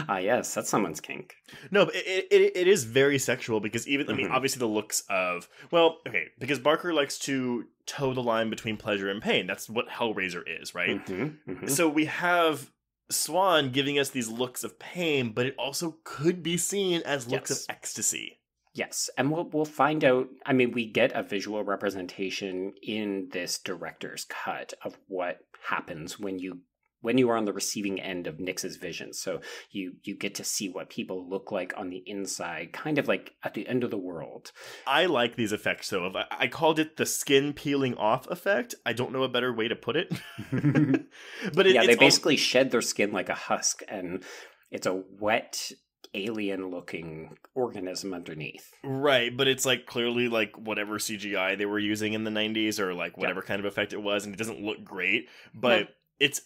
Yes, that's someone's kink. No, but it is very sexual because even, I mean, obviously the looks of, because Barker likes to toe the line between pleasure and pain. That's what Hellraiser is, right? So we have Swan giving us these looks of pain, but it also could be seen as looks of ecstasy. Yes, and we'll find out. I mean, we get a visual representation in this director's cut of what happens when you are on the receiving end of Nix's vision. So you get to see what people look like on the inside, kind of like at the end of the world. I like these effects, though. I called it the skin peeling off effect. I don't know a better way to put it. But they basically shed their skin like a husk, and it's a wet, alien-looking organism underneath. Right, but it's like clearly like whatever CGI they were using in the 90s or like whatever kind of effect it was, and it doesn't look great, but... No. It's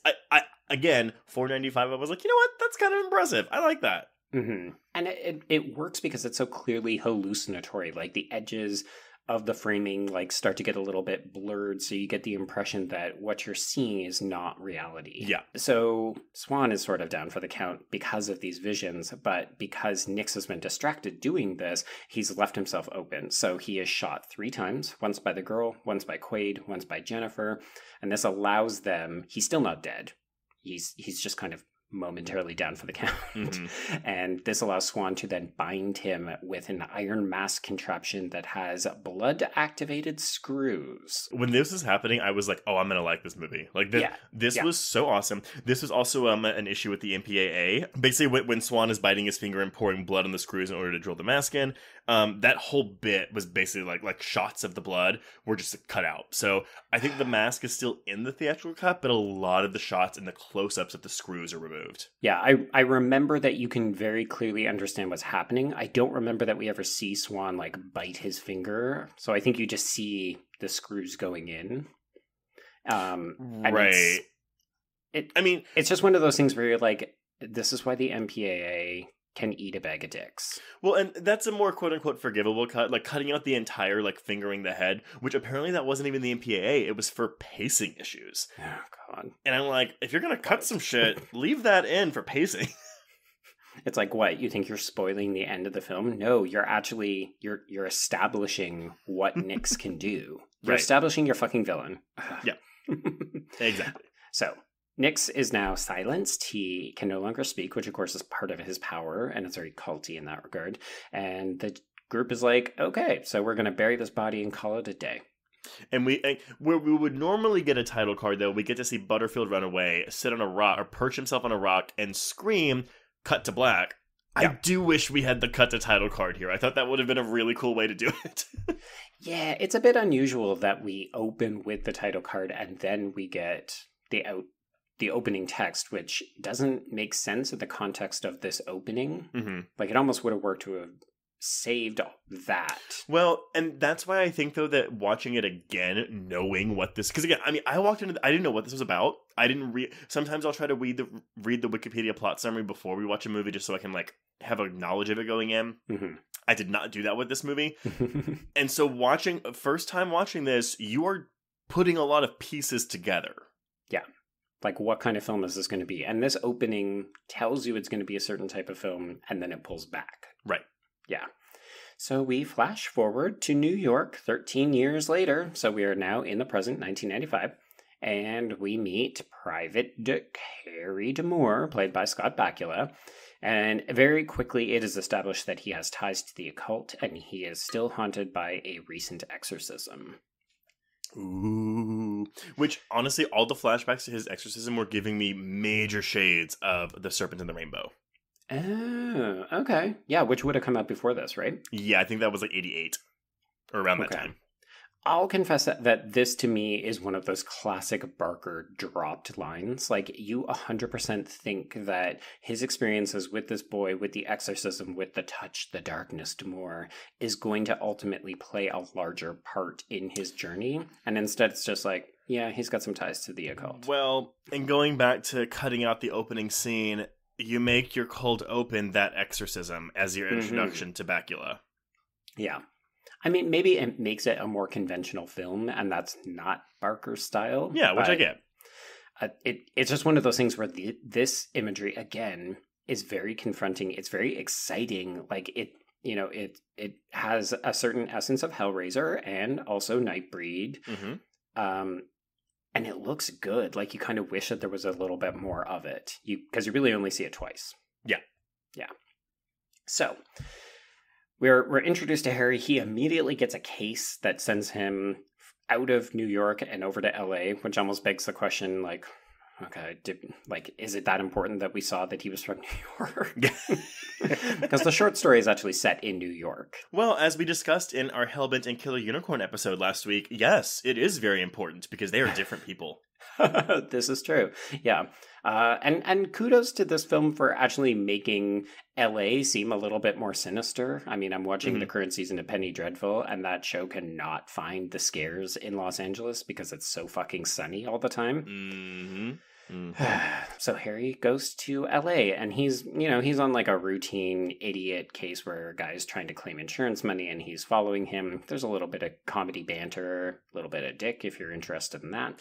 again $4.95. I was like, you know what? That's kind of impressive. I like that. And it works because it's so clearly hallucinatory. Like the edges of the framing like start to get a little bit blurred, so you get the impression that what you're seeing is not reality. Yeah. So Swan is sort of down for the count because of these visions, but because Nix has been distracted doing this, he's left himself open. So he is shot 3 times, once by the girl, once by Quaid, once by Jennifer, and this allows them, he's still not dead. He's just kind of momentarily down for the count. And this allows Swan to then bind him with an iron mask contraption that has blood activated screws. When this is happening, I was like, oh, I'm gonna like this movie. Like this was so awesome. This was also an issue with the MPAA. Basically when Swan is biting his finger and pouring blood on the screws in order to drill the mask in, that whole bit was basically like shots of the blood were just cut out. So I think the mask is still in the theatrical cut, but a lot of the shots and the close-ups of the screws are removed. Yeah, I remember that you can very clearly understand what's happening. I don't remember that we ever see Swan like bite his finger. So I think you just see the screws going in. Right. It's just one of those things where you're like, this is why the MPAA can eat a bag of dicks. Well, and that's a more quote-unquote forgivable cut, like cutting out the entire, like, fingering the head, which apparently that wasn't even the MPAA, it was for pacing issues. Oh, God. And I'm like, if you're gonna cut some shit, leave that in for pacing. It's like, what, you think you're spoiling the end of the film? No, you're actually, you're establishing what Nix can do. You're establishing your fucking villain. Yeah, exactly. So, Nix is now silenced. He can no longer speak, which of course is part of his power, and it's very culty in that regard. And the group is like, okay, so we're going to bury this body and call it a day. And where we would normally get a title card, though, we get to see Butterfield run away, sit on a rock, or perch himself on a rock, and scream, cut to black. Yeah. I do wish we had the cut to title card here. I thought that would have been a really cool way to do it. Yeah, it's a bit unusual that we open with the title card and then we get the opening text, which doesn't make sense in the context of this opening. Mm-hmm. Like, it almost would have worked to have saved that. Well, and that's why I think, though, that watching it again, knowing what this... Because, again, I mean, I walked into... I didn't know what this was about. I didn't read... Sometimes I'll try to read the Wikipedia plot summary before we watch a movie just so I can, like, have a knowledge of it going in. Mm-hmm. I did not do that with this movie. And so first time watching this, you are putting a lot of pieces together. Yeah. Like, what kind of film is this going to be? And this opening tells you it's going to be a certain type of film, and then it pulls back. Right. Yeah. So we flash forward to New York 13 years later. So we are now in the present, 1995. And we meet Private Dick Harry D'Amour, played by Scott Bakula. And very quickly it is established that he has ties to the occult, and he is still haunted by a recent exorcism. Ooh. Which, honestly, all the flashbacks to his exorcism were giving me major shades of The Serpent and the Rainbow. Oh, okay. Yeah, which would have come out before this, right? Yeah, I think that was like 88 or around that time. I'll confess that this to me is one of those classic Barker dropped lines. Like, you 100% think that his experiences with this boy, with the exorcism, with the touch, the darkness, D'Amour, is going to ultimately play a larger part in his journey. And instead it's just like, yeah, he's got some ties to the occult. Well, and going back to cutting out the opening scene, you make your cold open that exorcism as your introduction to Bakula. Yeah. I mean, maybe it makes it a more conventional film, and that's not Barker's style. Yeah, which I get. It's just one of those things where this imagery, again, is very confronting. It's very exciting. Like, it has a certain essence of Hellraiser and also Nightbreed. Mm-hmm. And it looks good. Like, you kind of wish that there was a little bit more of it. Because you really only see it twice. Yeah. Yeah. So... We're introduced to Harry. He immediately gets a case that sends him out of New York and over to LA, which almost begs the question, like, okay, is it that important that we saw that he was from New York? Because the short story is actually set in New York. Well, as we discussed in our Hellbent and Killer Unicorn episode last week, yes, it is very important because they are different people. This is true. Yeah. And kudos to this film for actually making LA seem a little bit more sinister. I mean, I'm watching the current season of Penny Dreadful, and that show cannot find the scares in Los Angeles because it's so fucking sunny all the time. Mm-hmm. Mm-hmm. So Harry goes to LA, and he's on like a routine idiot case where a guy is trying to claim insurance money, and he's following him. There's a little bit of comedy banter, a little bit of dick if you're interested in that.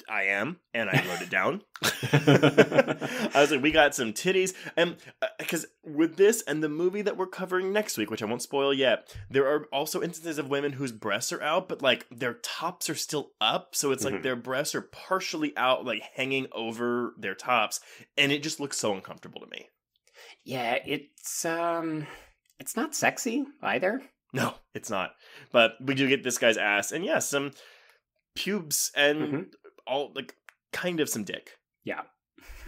I am, and I wrote it down. I was like, we got some titties, and because with this and the movie that we're covering next week, which I won't spoil yet, there are also instances of women whose breasts are out, but like their tops are still up, so it's like their breasts are partially out, like hanging over their tops, and it just looks so uncomfortable to me. Yeah, it's not sexy either. No, it's not. But we do get this guy's ass, and yeah, some pubes and all like kind of some dick. Yeah.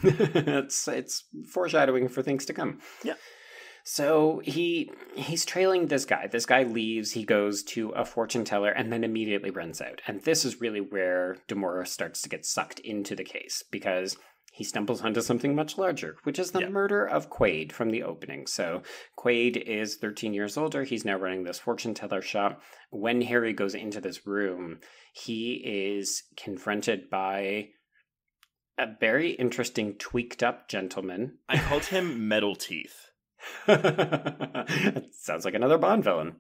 it's foreshadowing for things to come. Yeah. So he's trailing this guy. This guy leaves, he goes to a fortune teller, and then immediately runs out. And this is really where D'Amour starts to get sucked into the case, because he stumbles onto something much larger, which is the murder of Quaid from the opening. So Quaid is 13 years older. He's now running this fortune teller shop. When Harry goes into this room, he is confronted by a very interesting tweaked up gentleman. I called him Metal Teeth. It sounds like another Bond villain.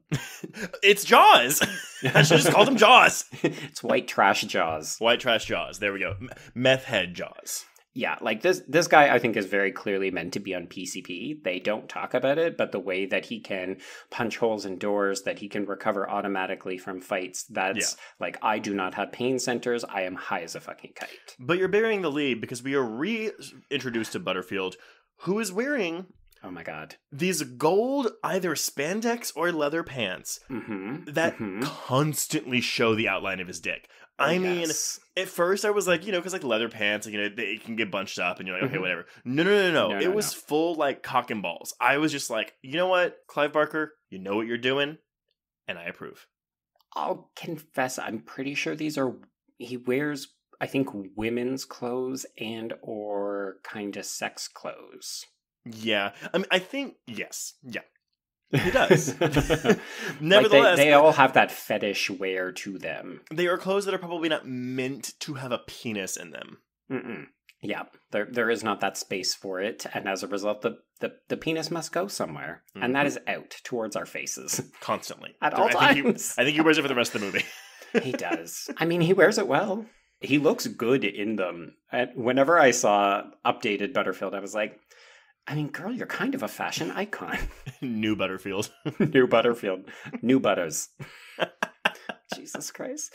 It's Jaws. I should just called him Jaws. It's White Trash Jaws. White Trash Jaws. There we go. Meth head Jaws. Yeah, like this guy I think is very clearly meant to be on PCP. They don't talk about it, but the way that he can punch holes in doors, that he can recover automatically from fights, that's like, I do not have pain centers. I am high as a fucking kite. But you're burying the lead because we are reintroduced to Butterfield, who is wearing... Oh my god. These gold, either spandex or leather pants that constantly show the outline of his dick. I mean, at first I was like, because like leather pants, like, they can get bunched up and you're like, okay, whatever. No. It was full like cock and balls. I was just like, you know what, Clive Barker, you know what you're doing, and I approve. I'll confess, I'm pretty sure he wears, I think, women's clothes and or kind of sex clothes. Yeah, I mean, I think, yes, yeah, he does. Nevertheless, they all have that fetish wear to them. They are clothes that are probably not meant to have a penis in them. Mm-mm. Yeah, there is not that space for it, and as a result, the penis must go somewhere, and that is out towards our faces. Constantly. At all times. I think he wears it for the rest of the movie. He does. I mean, he wears it well. He looks good in them. And whenever I saw updated Butterfield, I was like, I mean, girl, you're kind of a fashion icon. New Butterfield. New Butterfield. New Butters. Jesus Christ.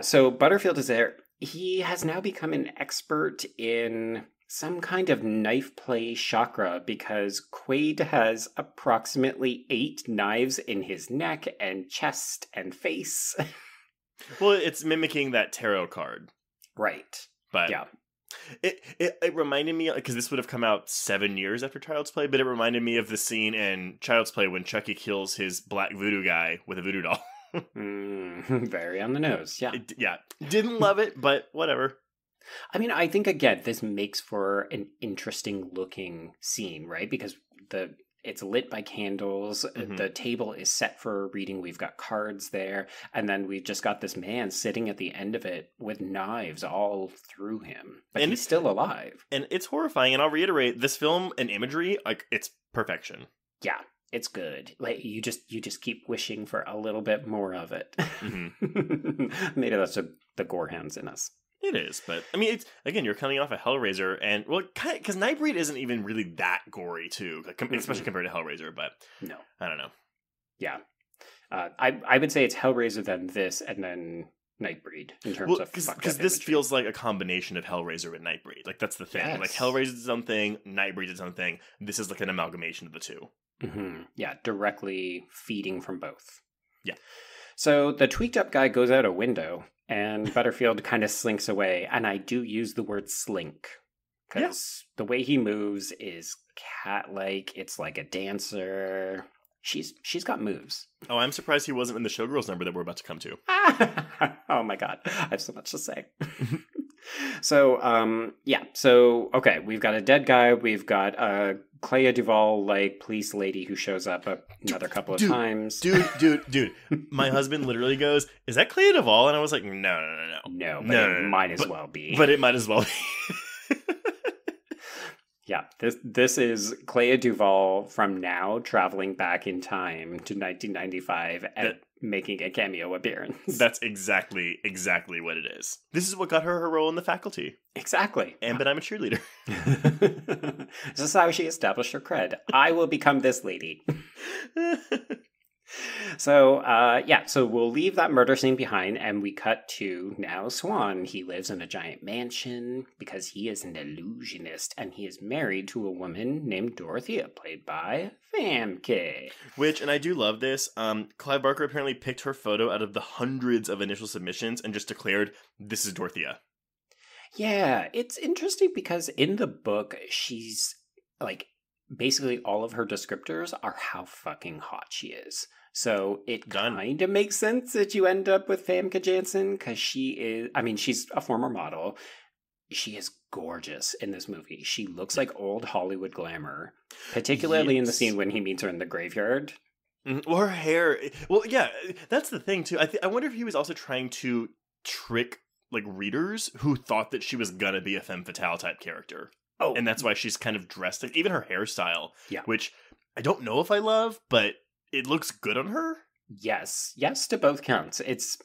So Butterfield is there. He has now become an expert in some kind of knife play chakra because Quaid has approximately 8 knives in his neck and chest and face. Well, it's mimicking that tarot card. Right. But yeah. It reminded me, because this would have come out 7 years after Child's Play, but it reminded me of the scene in Child's Play when Chucky kills his black voodoo guy with a voodoo doll. Very on the nose, yeah. Didn't love it, but whatever. I mean, I think, again, this makes for an interesting looking scene, right? Because it's lit by candles, the table is set for a reading, we've got cards there, and then we've just got this man sitting at the end of it with knives all through him. But he's still alive. And it's horrifying, and I'll reiterate, this film and imagery, like, it's perfection. Yeah, it's good. Like, you just keep wishing for a little bit more of it. Maybe that's the gore hounds in us. It is, but I mean, it's, again, you're coming off a Hellraiser, and well, because Nightbreed isn't even really that gory too, like, especially compared to Hellraiser. But no, I don't know. Yeah, I would say it's Hellraiser, then this, and then Nightbreed in terms of because this feels like a combination of Hellraiser and Nightbreed. Like, that's the thing. Yes. Like, Hellraiser is its own thing, Nightbreed is its own thing. This is like an amalgamation of the two. Yeah, directly feeding from both. Yeah. So the tweaked up guy goes out a window. And Butterfield kind of slinks away, and I do use the word slink because the way he moves is cat-like. It's like a dancer. She's got moves. Oh, I'm surprised he wasn't in the Showgirls number that we're about to come to. Oh my god, I have so much to say. So okay, we've got a dead guy. We've got a Clea Duvall police lady who shows up another couple of times. Dude. My husband literally goes, "Is that Clea Duvall?" And I was like, "No, it might as well be." But it might as well be. Yeah, this is Clea Duvall from now traveling back in time to 1995 and making a cameo appearance. That's exactly what it is. This is what got her role in The Faculty. Exactly. But I'm a cheerleader. This is how she established her cred. I will become this lady. So we'll leave that murder scene behind and we cut to now Swan. He lives in a giant mansion because he is an illusionist and he is married to a woman named Dorothea, played by Famke. And I do love this, Clive Barker apparently picked her photo out of the hundreds of initial submissions and just declared, this is Dorothea. Yeah, it's interesting because in the book, she's basically all of her descriptors are how fucking hot she is. So it kind of makes sense that you end up with Famke Janssen because she's a former model. She is gorgeous in this movie. She looks like old Hollywood glamour, particularly in the scene when he meets her in the graveyard. Well, her hair. Well, yeah, that's the thing too. I wonder if he was also trying to trick readers who thought that she was gonna be a femme fatale type character. Oh, and that's why she's kind of dressed even her hairstyle. Yeah, which I don't know if I love, but it looks good on her. Yes to both counts. It's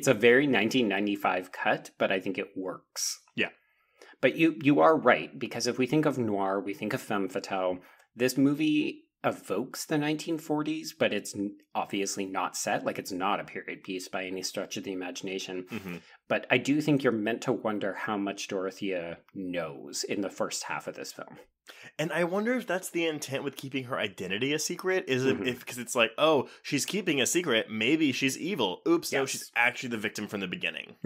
a very 1995 cut, but I think it works. Yeah. But you are right, because if we think of noir, we think of femme fatale. This movie evokes the 1940s, but it's obviously not set. Like, it's not a period piece by any stretch of the imagination. Mm-hmm. But I do think you're meant to wonder how much Dorothea knows in the first half of this film. And I wonder if that's the intent with keeping her identity a secret. Is it because it's like, oh, she's keeping a secret, maybe she's evil. Oops, no, she's actually the victim from the beginning.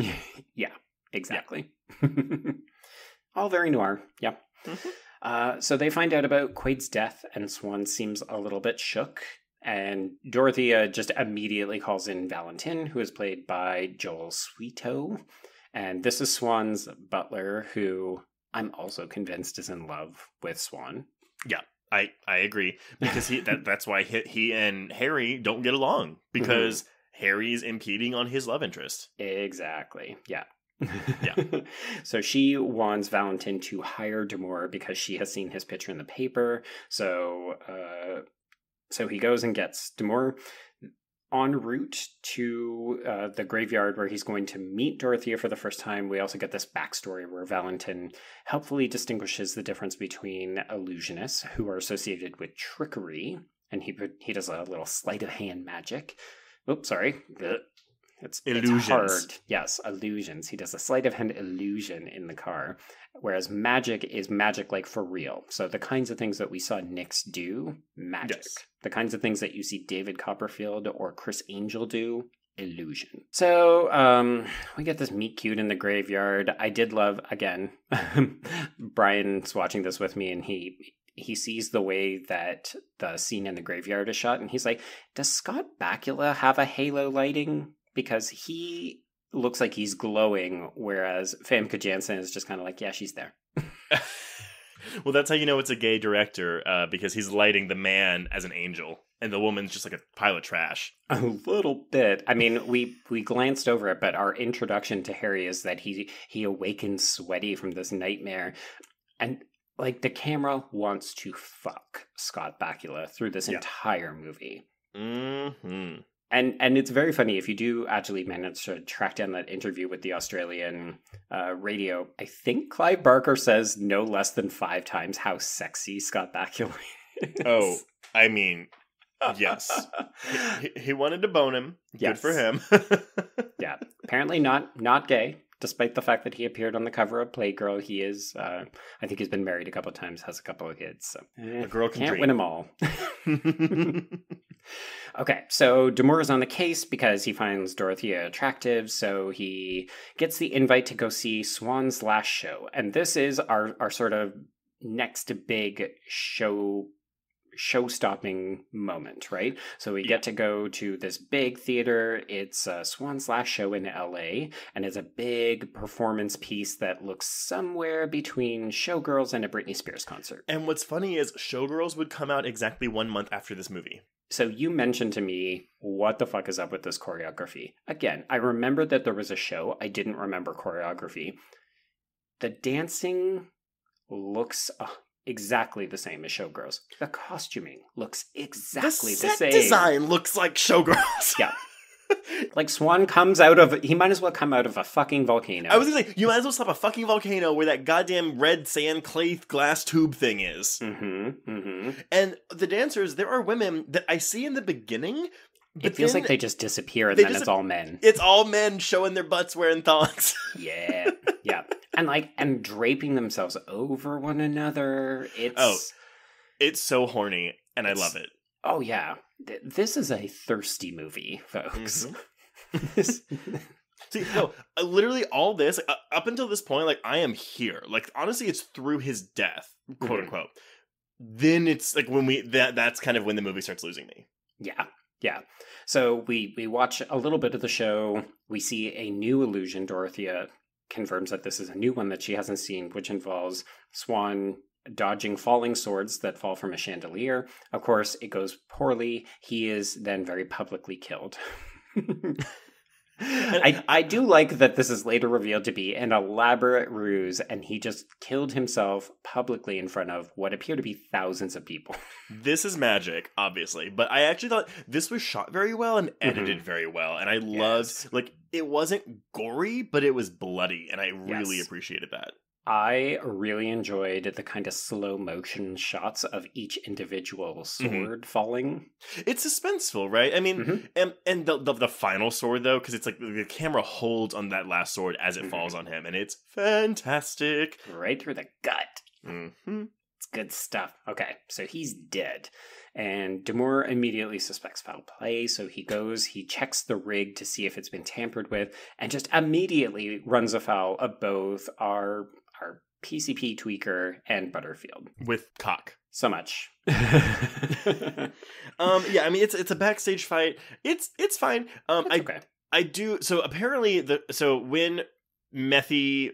Yeah, exactly. Yeah. All very noir, yeah. Mm-hmm. So they find out about Quaid's death, and Swan seems a little bit shook. And Dorothea just immediately calls in Valentin, who is played by Joel Sweeto. And this is Swan's butler, who I'm also convinced is in love with Swan. Yeah, I agree. Because that's why he and Harry don't get along. Because Harry's impeding on his love interest. Exactly, yeah. Yeah. So she wants Valentin to hire Demore because she has seen his picture in the paper. So he goes and gets Demore. En route to the graveyard where he's going to meet Dorothea for the first time, we also get this backstory where Valentin helpfully distinguishes the difference between illusionists, who are associated with trickery, and he does a little sleight of hand magic. Oops, sorry. It's hard. Yes, illusions. He does a sleight of hand illusion in the car, whereas magic is magic like for real. So the kinds of things that we saw Nix do, magic. Yes. The kinds of things that you see David Copperfield or Chris Angel do, illusion. So we get this meet cute in the graveyard. I did love, again, Brian's watching this with me, and he sees the way that the scene in the graveyard is shot, and he's like, does Scott Bakula have a halo lighting? Because he looks like he's glowing, whereas Famke Janssen is just kind of like, yeah, she's there. Well, that's how you know it's a gay director, because he's lighting the man as an angel, and the woman's just like a pile of trash. A little bit. I mean, we glanced over it, but our introduction to Harry is that he awakens sweaty from this nightmare. And, like, the camera wants to fuck Scott Bakula through this entire movie. Mm-hmm. And it's very funny, if you do actually manage to track down that interview with the Australian radio, I think Clive Barker says no less than 5 times how sexy Scott Bakula is. Oh, I mean, yes. He wanted to bone him. Yes. Good for him. Yeah. Apparently not gay, despite the fact that he appeared on the cover of Playgirl. He is, I think he's been married a couple of times, has a couple of kids. So a girl can can't dream. Win them all. Okay, so Demore is on the case because he finds Dorothea attractive, so he gets the invite to go see Swan's last show. And this is our sort of next big show-stopping moment, right? So we get to go to this big theater. It's Swan's last show in LA, and it's a big performance piece that looks somewhere between Showgirls and a Britney Spears concert. And what's funny is Showgirls would come out exactly 1 month after this movie. So you mentioned to me, what the fuck is up with this choreography? Again, I remember that there was a show. I didn't remember choreography. The dancing looks exactly the same as Showgirls. The costuming looks exactly the same. The set design looks like Showgirls. Yeah. Like Swan he might as well come out of a fucking volcano. I was gonna say, you might as well stop a fucking volcano where that goddamn red sand clay glass tube thing is. Mm-hmm, mm-hmm. And the dancers, there are women that I see in the beginning. It feels like they just disappear and then it's all men. It's all men showing their butts wearing thongs. Yeah, yeah. And draping themselves over one another. It's so horny, and I love it. Oh, yeah. This is a thirsty movie, folks. Mm-hmm. See, no, literally all this, up until this point, like, I am here. Like, honestly, it's through his death, quote unquote. Then it's like when that's kind of when the movie starts losing me. Yeah, yeah. So we watch a little bit of the show. We see a new illusion. Dorothea confirms that this is a new one that she hasn't seen, which involves Swan dodging falling swords that fall from a chandelier. Of course, it goes poorly. He is then very publicly killed. I do like that this is later revealed to be an elaborate ruse, and he just killed himself publicly in front of what appear to be thousands of people. This is magic, obviously, but I actually thought this was shot very well and edited very well, and I loved, like, it wasn't gory, but it was bloody, and I really appreciated that. I really enjoyed the kind of slow motion shots of each individual sword falling. It's suspenseful, right? I mean, Mhm. and the final sword, though, because it's like the camera holds on that last sword as it falls on him, and it's fantastic. Right through the gut. Mm-hmm. It's good stuff. Okay, so he's dead. And Demore immediately suspects foul play, so he goes, he checks the rig to see if it's been tampered with, and just immediately runs afoul of both our PCP tweaker and Butterfield. With cock. So much. Yeah, I mean it's a backstage fight. It's fine. Okay. I do so apparently when Methy,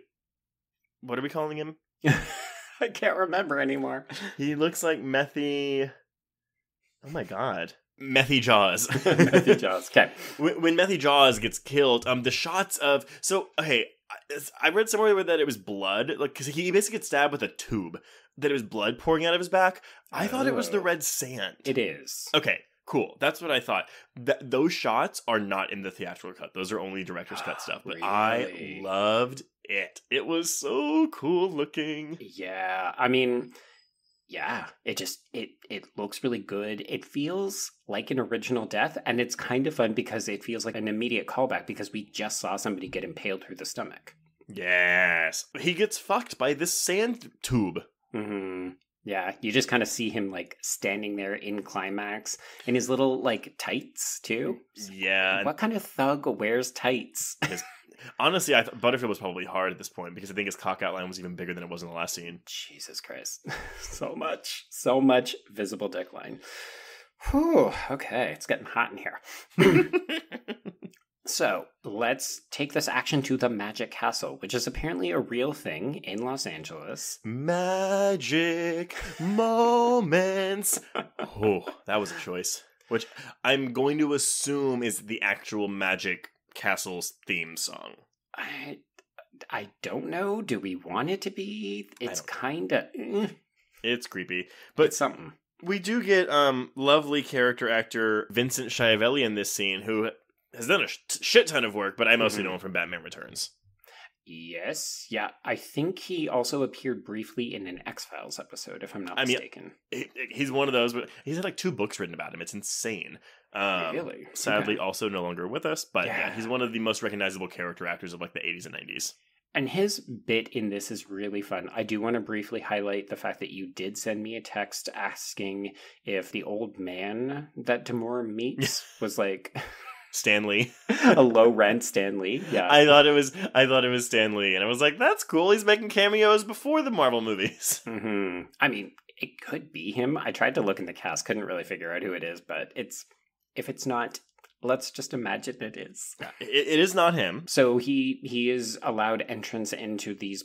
what are we calling him? I can't remember anymore. He looks like Methy. Oh my god. Methy Jaws. Methy Jaws. Okay. When Methy Jaws gets killed, the shots of I read somewhere that it was blood, like because he basically gets stabbed with a tube, that it was blood pouring out of his back. I thought it was the red sand. It is. Okay, cool. That's what I thought. Those shots are not in the theatrical cut. Those are only director's cut stuff. But Really? I loved it. It was so cool looking. Yeah, I mean, yeah, it looks really good. It feels like an original death, and it's kind of fun because it feels like an immediate callback because we just saw somebody get impaled through the stomach. Yes. He gets fucked by this sand tube. Mm-hmm. Yeah, you just kind of see him like standing there in climax in his little like tights too. Yeah. What kind of thug wears tights? Honestly, I thought Butterfield was probably hard at this point because I think his cock outline was even bigger than it was in the last scene. Jesus Christ. So much visible dick line. Whew, okay, it's getting hot in here. So, let's take this action to the Magic Castle, which is apparently a real thing in Los Angeles. Magic moments. Oh, that was a choice. Which I'm going to assume is the actual Magic Castle's theme song. I don't know. Do we want it to be? It's kind of... It's creepy. But it's something. We do get lovely character actor Vincent Schiavelli in this scene, who has done a shit ton of work, but I mostly know him from Batman Returns. Yes, yeah. I think he also appeared briefly in an X-Files episode, if I'm not mistaken. He's one of those, but he's had like 2 books written about him. It's insane. Really? Sadly, also no longer with us, but yeah, he's one of the most recognizable character actors of like the 80s and 90s. And his bit in this is really fun. I do want to briefly highlight the fact that you did send me a text asking if the old man that Demore meets was like... Stan Lee. A low rent Stan Lee. Yeah. I thought it was Stan Lee, and I was like, that's cool. He's making cameos before the Marvel movies. Mm-hmm. I mean, it could be him. I tried to look in the cast, couldn't really figure out who it is, but if it's not, let's just imagine it is. It is not him. So he is allowed entrance into these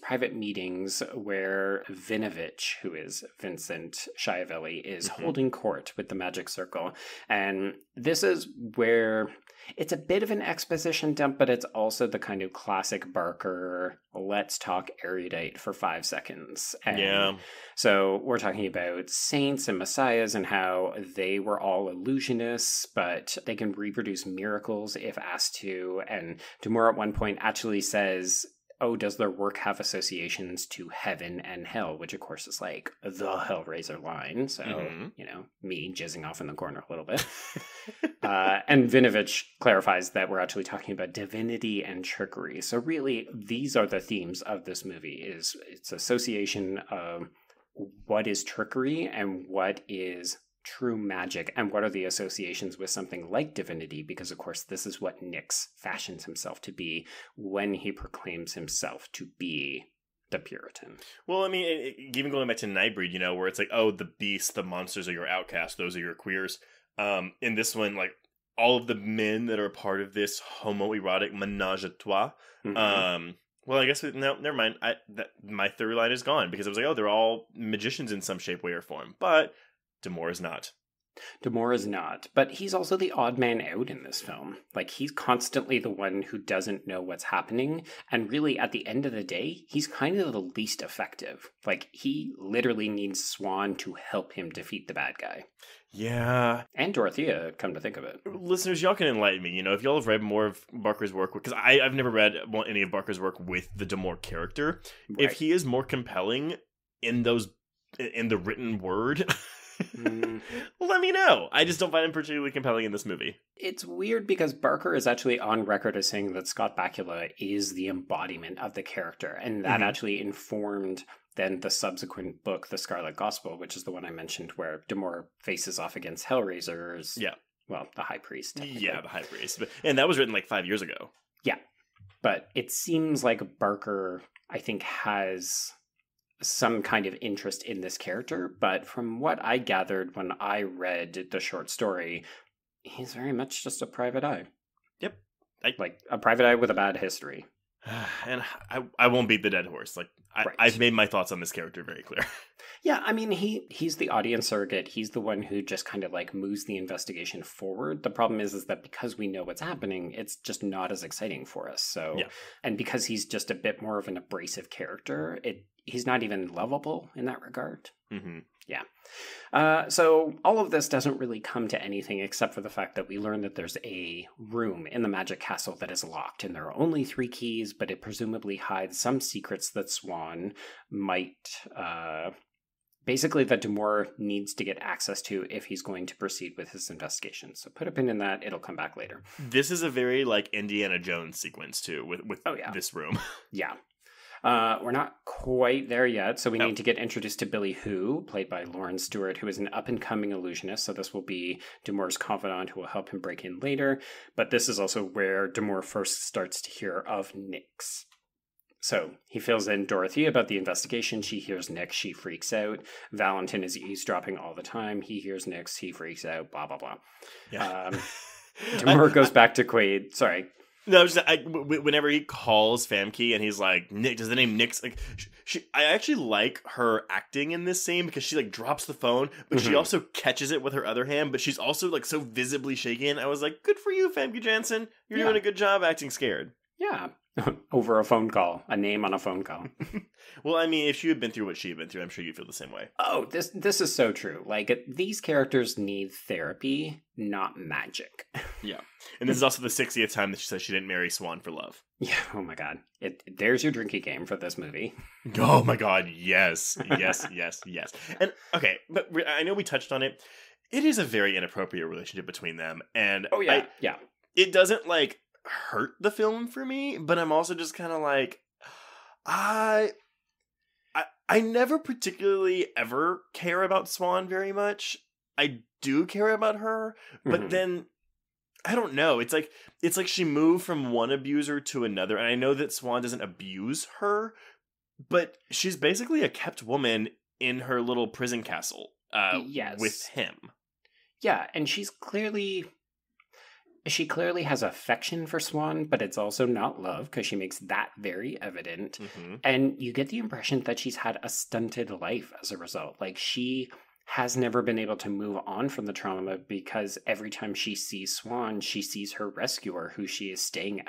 private meetings where Vinovich, who is Vincent Schiavelli, is holding court with the Magic Circle. And this is where it's a bit of an exposition dump, but it's also the kind of classic Barker, let's talk erudite for 5 seconds. And yeah. So we're talking about saints and messiahs and how they were all illusionists, but they can reproduce miracles if asked to. And Demore at one point actually says, oh, does their work have associations to heaven and hell? Which, of course, is like the Hellraiser line. So, me jizzing off in the corner a little bit. And Vinovich clarifies that we're actually talking about divinity and trickery. So really, these are the themes of this movie. It's association of what is trickery and what is true magic, and what are the associations with something like divinity, because of course this is what Nyx fashions himself to be when he proclaims himself to be the Puritan. Well, I mean, even going back to Nightbreed, where it's like, oh, the beasts, the monsters are your outcasts, those are your queers. In this one, like, all of the men that are part of this homoerotic menage a trois, well, I guess, no, never mind. My third line is gone, because I was like, oh, they're all magicians in some shape, way, or form. But Demore is not. Damore is not, but he's also the odd man out in this film. Like, he's constantly the one who doesn't know what's happening, and really, at the end of the day, he's kind of the least effective. Like, he literally needs Swan to help him defeat the bad guy. Yeah. And Dorothea, come to think of it. Listeners, y'all can enlighten me. You know, if y'all have read more of Barker's work, because I've never read any of Barker's work with the Damore character. Right. If he is more compelling in the written word... let me know. I just don't find him particularly compelling in this movie. It's weird because Barker is actually on record as saying that Scott Bakula is the embodiment of the character, and that actually informed then the subsequent book, The Scarlet Gospel, which is the one I mentioned where Damore faces off against Hellraiser's, well, the High Priest. Yeah, the High Priest. And that was written like 5 years ago. Yeah. But it seems like Barker, I think, has some kind of interest in this character, but from what I gathered when I read the short story, he's very much just a private eye. Yep. Like a private eye with a bad history. And I won't beat the dead horse. Like, I've made my thoughts on this character very clear. Yeah, I mean, he's the audience surrogate. He's the one who just kind of like moves the investigation forward. The problem is that because we know what's happening, it's just not as exciting for us. So, and because he's just a bit more of an abrasive character, he's not even lovable in that regard. Mm-hmm. Yeah. So all of this doesn't really come to anything except for the fact that we learn that there's a room in the magic castle that is locked, and there are only 3 keys, but it presumably hides some secrets that Swan might, basically that Damore needs to get access to if he's going to proceed with his investigation. So put a pin in that. It'll come back later. This is a very like Indiana Jones sequence too with this room. Yeah. We're not quite there yet, so we need to get introduced to Billy Who, played by Lauren Stewart, who is an up-and-coming illusionist, so this will be Damore's confidant who will help him break in later, but this is also where Damore first starts to hear of Nyx. So, he fills in Dorothea about the investigation, she hears Nyx, she freaks out, Valentin is eavesdropping all the time, he hears Nyx, he freaks out, blah, blah, blah. Yeah. Damore goes back to Quaid, sorry. No, whenever he calls Famke and he's like, Nick, does the name Nyx, like, I actually like her acting in this scene because she like drops the phone, but she also catches it with her other hand, but she's also like so visibly shaken. I was like, good for you, Famke Janssen. You're doing a good job acting scared. Yeah. Over a phone call. A name on a phone call. Well, I mean, if she had been through what she had been through, I'm sure you'd feel the same way. Oh, this is so true. Like, these characters need therapy, not magic. Yeah. And this is also the 60th time that she says she didn't marry Swan for love. Yeah, oh my god. There's your drinking game for this movie. Oh my god, yes. Yes, yes, yes. And, okay, but I know we touched on it. It is a very inappropriate relationship between them. And yeah. It doesn't, like, hurt the film for me, but I'm also just kind of like, I never particularly ever care about Swan very much. I do care about her, but then I don't know. It's like she moved from one abuser to another, and I know that Swan doesn't abuse her, but she's basically a kept woman in her little prison castle with him. Yeah, and she clearly has affection for Swan, but it's also not love, because she makes that very evident. And you get the impression that she's had a stunted life as a result. Like, she has never been able to move on from the trauma because every time she sees Swan, she sees her rescuer, who she is staying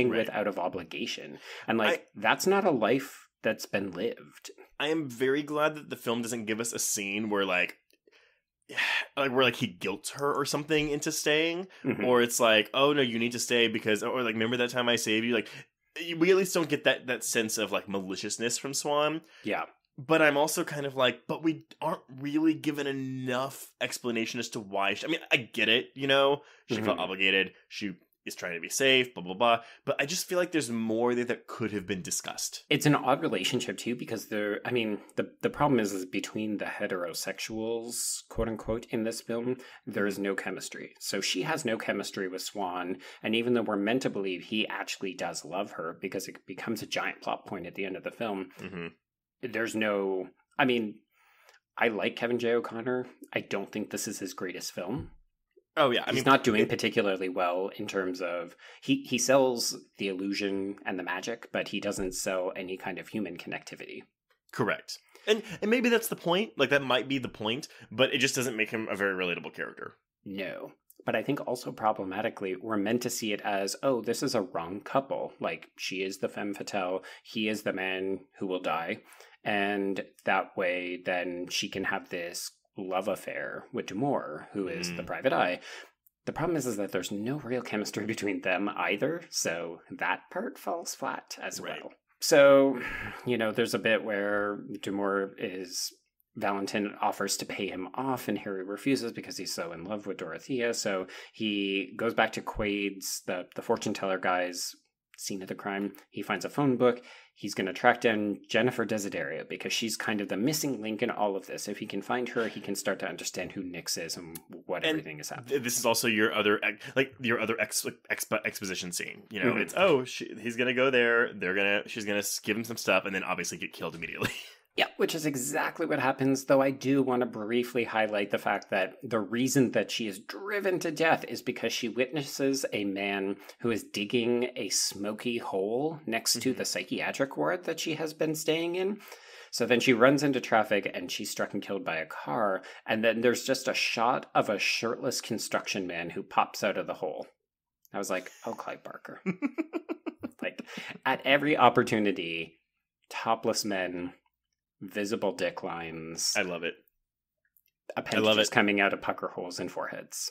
with out of obligation. And that's not a life that's been lived. I am very glad that the film doesn't give us a scene where where he guilts her or something into staying, or it's like, oh no, you need to stay because, or like, remember that time I saved you? Like, we at least don't get that sense of like maliciousness from Swan. Yeah. But I'm also kind of like, but we aren't really given enough explanation as to why. I mean, I get it, you know, she felt obligated. She is trying to be safe, blah, blah, blah. But I just feel like there's more there that could have been discussed. It's an odd relationship, too, because the problem is between the heterosexuals, quote unquote, in this film, there is no chemistry. So she has no chemistry with Swan. And even though we're meant to believe he actually does love her, because it becomes a giant plot point at the end of the film, there's no, I mean, I like Kevin J. O'Connor. I don't think this is his greatest film. Oh, yeah. He's not doing particularly well in terms of, he sells the illusion and the magic, but he doesn't sell any kind of human connectivity. Correct. And maybe that's the point. Like, that might be the point, but it just doesn't make him a very relatable character. No. But I think also problematically, we're meant to see it as, oh, this is a wrong couple. Like, she is the femme fatale, he is the man who will die. And that way, then she can have this love affair with Demore, who is the private eye. The problem is that there's no real chemistry between them either, so that part falls flat as well. So, there's a bit where Valentin offers to pay him off, and Harry refuses because he's so in love with Dorothea. So he goes back to Quaid's, the fortune teller guy's scene of the crime. He finds a phone book. He's going to track down Jennifer Desiderio because she's kind of the missing link in all of this. If he can find her, he can start to understand who Nix is and what everything is happening. This is also your other exposition scene. It's he's going to go there. She's going to give him some stuff, and then obviously get killed immediately. Yeah, which is exactly what happens, though I do want to briefly highlight the fact that the reason that she is driven to death is because she witnesses a man who is digging a smoky hole next to the psychiatric ward that she has been staying in. So then she runs into traffic and she's struck and killed by a car, and then there's just a shot of a shirtless construction man who pops out of the hole. I was like, oh, Clive Barker. Like, at every opportunity, topless men... visible dick lines. I love it. Appendages coming out of pucker holes in foreheads.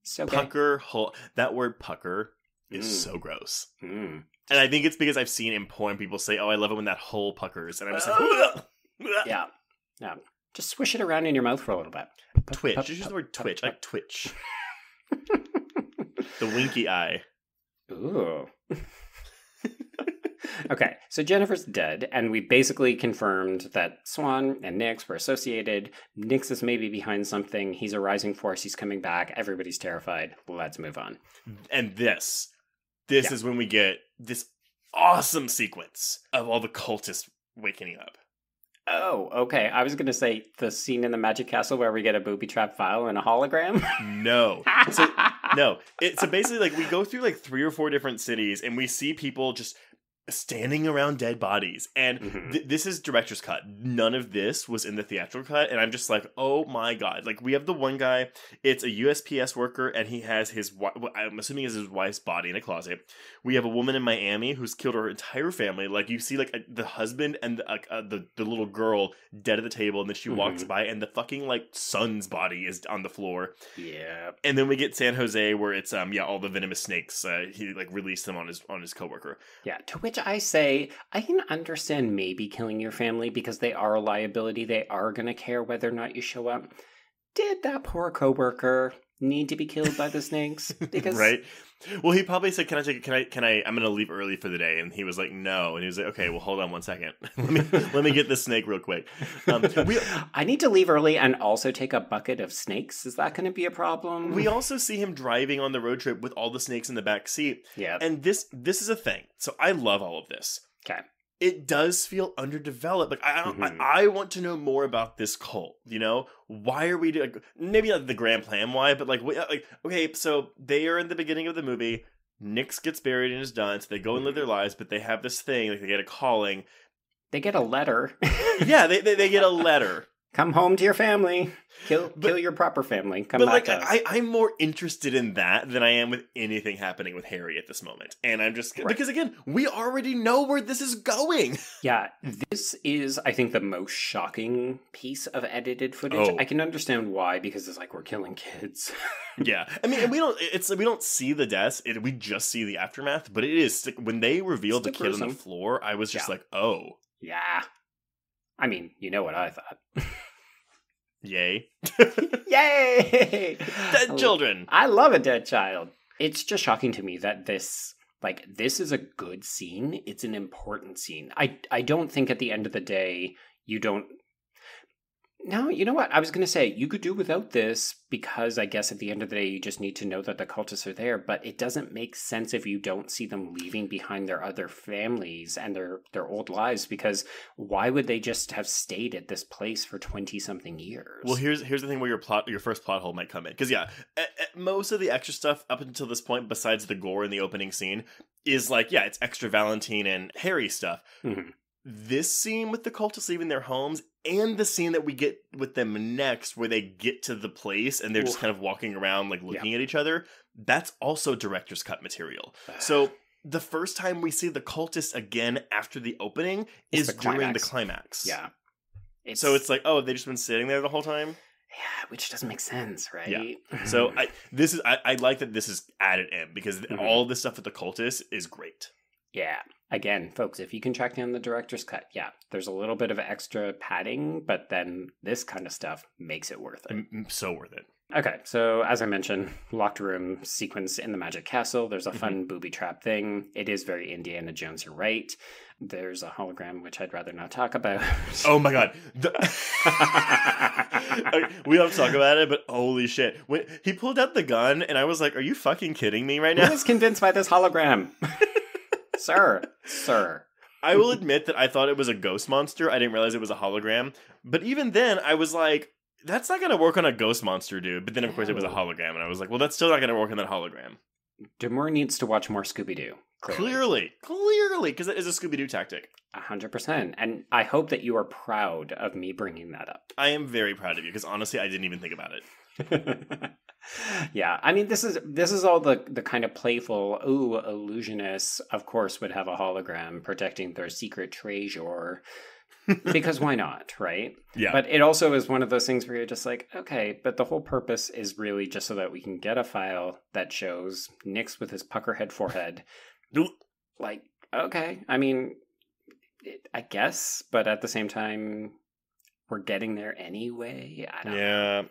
So pucker hole. That word pucker is so gross. And I think it's because I've seen in porn people say, "Oh, I love it when that hole puckers," and I'm just like, yeah. Just swish it around in your mouth for a little bit. Twitch. Just use the word twitch. I like twitch. The winky eye. Ooh. Okay, so Jennifer's dead, and we basically confirmed that Swan and Nix were associated. Nix is maybe behind something. He's a rising force. He's coming back. Everybody's terrified. Let's move on. And this is when we get this awesome sequence of all the cultists waking up. Oh, okay. I was going to say the scene in the Magic Castle where we get a booby trap file and a hologram. No. So basically, like, we go through like 3 or 4 different cities, and we see people just standing around dead bodies, and this is director's cut. None of this was in the theatrical cut, and I'm just like, oh my god. Like, we have the one guy, it's a USPS worker, and he has I'm assuming is his wife's body in a closet. We have a woman in Miami who's killed her entire family. Like, you see like the husband and the little girl dead at the table, and then she walks by, and the fucking like son's body is on the floor. Yeah. And then we get San Jose, where it's all the venomous snakes. He like released them on his coworker. Yeah. To which I say, I can understand maybe killing your family because they are a liability. They are going to care whether or not you show up. Did that poor coworker need to be killed by the snakes? Because right. Well, he probably said, I'm going to leave early for the day. And he was like, no. And he was like, okay, well, hold on one second. let me get this snake real quick. I need to leave early and also take a bucket of snakes. Is that going to be a problem? We also see him driving on the road trip with all the snakes in the back seat. Yeah. And this is a thing. So I love all of this. Okay. It does feel underdeveloped. Like, I want to know more about this cult. Why are we doing? Maybe not the grand plan why, but like okay, so they are in the beginning of the movie. Nix gets buried and is done, so they go and live their lives. But they have this thing, like they get a calling. They get a letter. Yeah, they get a letter. Come home to your family. Kill your proper family. Come back to us. I'm more interested in that than I am with anything happening with Harry at this moment. And I'm just... Right. Because, again, we already know where this is going. Yeah, this is, I think, the most shocking piece of edited footage. I can understand why, because it's like, we're killing kids. Yeah. I mean, we don't see the deaths. We just see the aftermath. But it is... When they revealed the kid on the floor, I was just like, oh. Yeah. I mean, you know what I thought. Yay. Yay! Dead children. I love a dead child. It's just shocking to me that this is a good scene. It's an important scene. I don't think at the end of the day, you don't... No, you know what? I was going to say, you could do without this because I guess at the end of the day, you just need to know that the cultists are there, but it doesn't make sense if you don't see them leaving behind their other families and their old lives, because why would they just have stayed at this place for 20-something years? Well, here's the thing where your first plot hole might come in. Because, most of the extra stuff up until this point, besides the gore in the opening scene, is like, it's extra Valentine and Harry stuff. Mm-hmm. This scene with the cultists leaving their homes and the scene that we get with them next where they get to the place and they're just kind of walking around like looking at each other, that's also director's cut material. So the first time we see the cultists again after the opening is during the climax. Yeah. So it's like, oh, they've just been sitting there the whole time? Yeah, which doesn't make sense, right? Yeah. So I like that this is added in because all this stuff with the cultists is great. Yeah. Again, folks, if you can track down the director's cut, there's a little bit of extra padding, but then this kind of stuff makes it worth it. So worth it. Okay, so as I mentioned, locked room sequence in the Magic Castle. There's a fun booby trap thing. It is very Indiana Jones, you're right. There's a hologram, which I'd rather not talk about. Oh my god. We don't talk about it, but holy shit. When he pulled out the gun, and I was like, are you fucking kidding me right now? I was convinced by this hologram. Sir. I will admit that I thought it was a ghost monster. I didn't realize it was a hologram. But even then, I was like, that's not going to work on a ghost monster, dude. But then, of course, it was a hologram. And I was like, well, that's still not going to work on that hologram. Demore needs to watch more Scooby-Doo. Clearly. Because it is a Scooby-Doo tactic. 100%. And I hope that you are proud of me bringing that up. I am very proud of you, because honestly, I didn't even think about it. Yeah, I mean, this is all the kind of playful, illusionists, of course, would have a hologram protecting their secret treasure. Because why not, right? Yeah. But it also is one of those things where you're just like, okay, but the whole purpose is really just so that we can get a file that shows Nix with his puckerhead forehead. Like, okay, I mean, I guess, but at the same time, we're getting there anyway. I don't know. Yeah,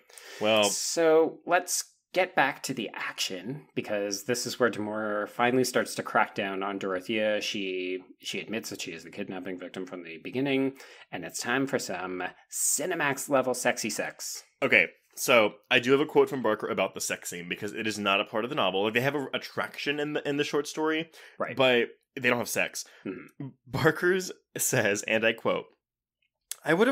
well. So let's get back to the action, because this is where Demore finally starts to crack down on Dorothea. She admits that she is the kidnapping victim from the beginning, and it's time for some Cinemax level sexy sex. Okay, so I do have a quote from Barker about the sex scene, because it is not a part of the novel. Like, they have an attraction in the short story, right? But they don't have sex. Barker's says, and I quote, I would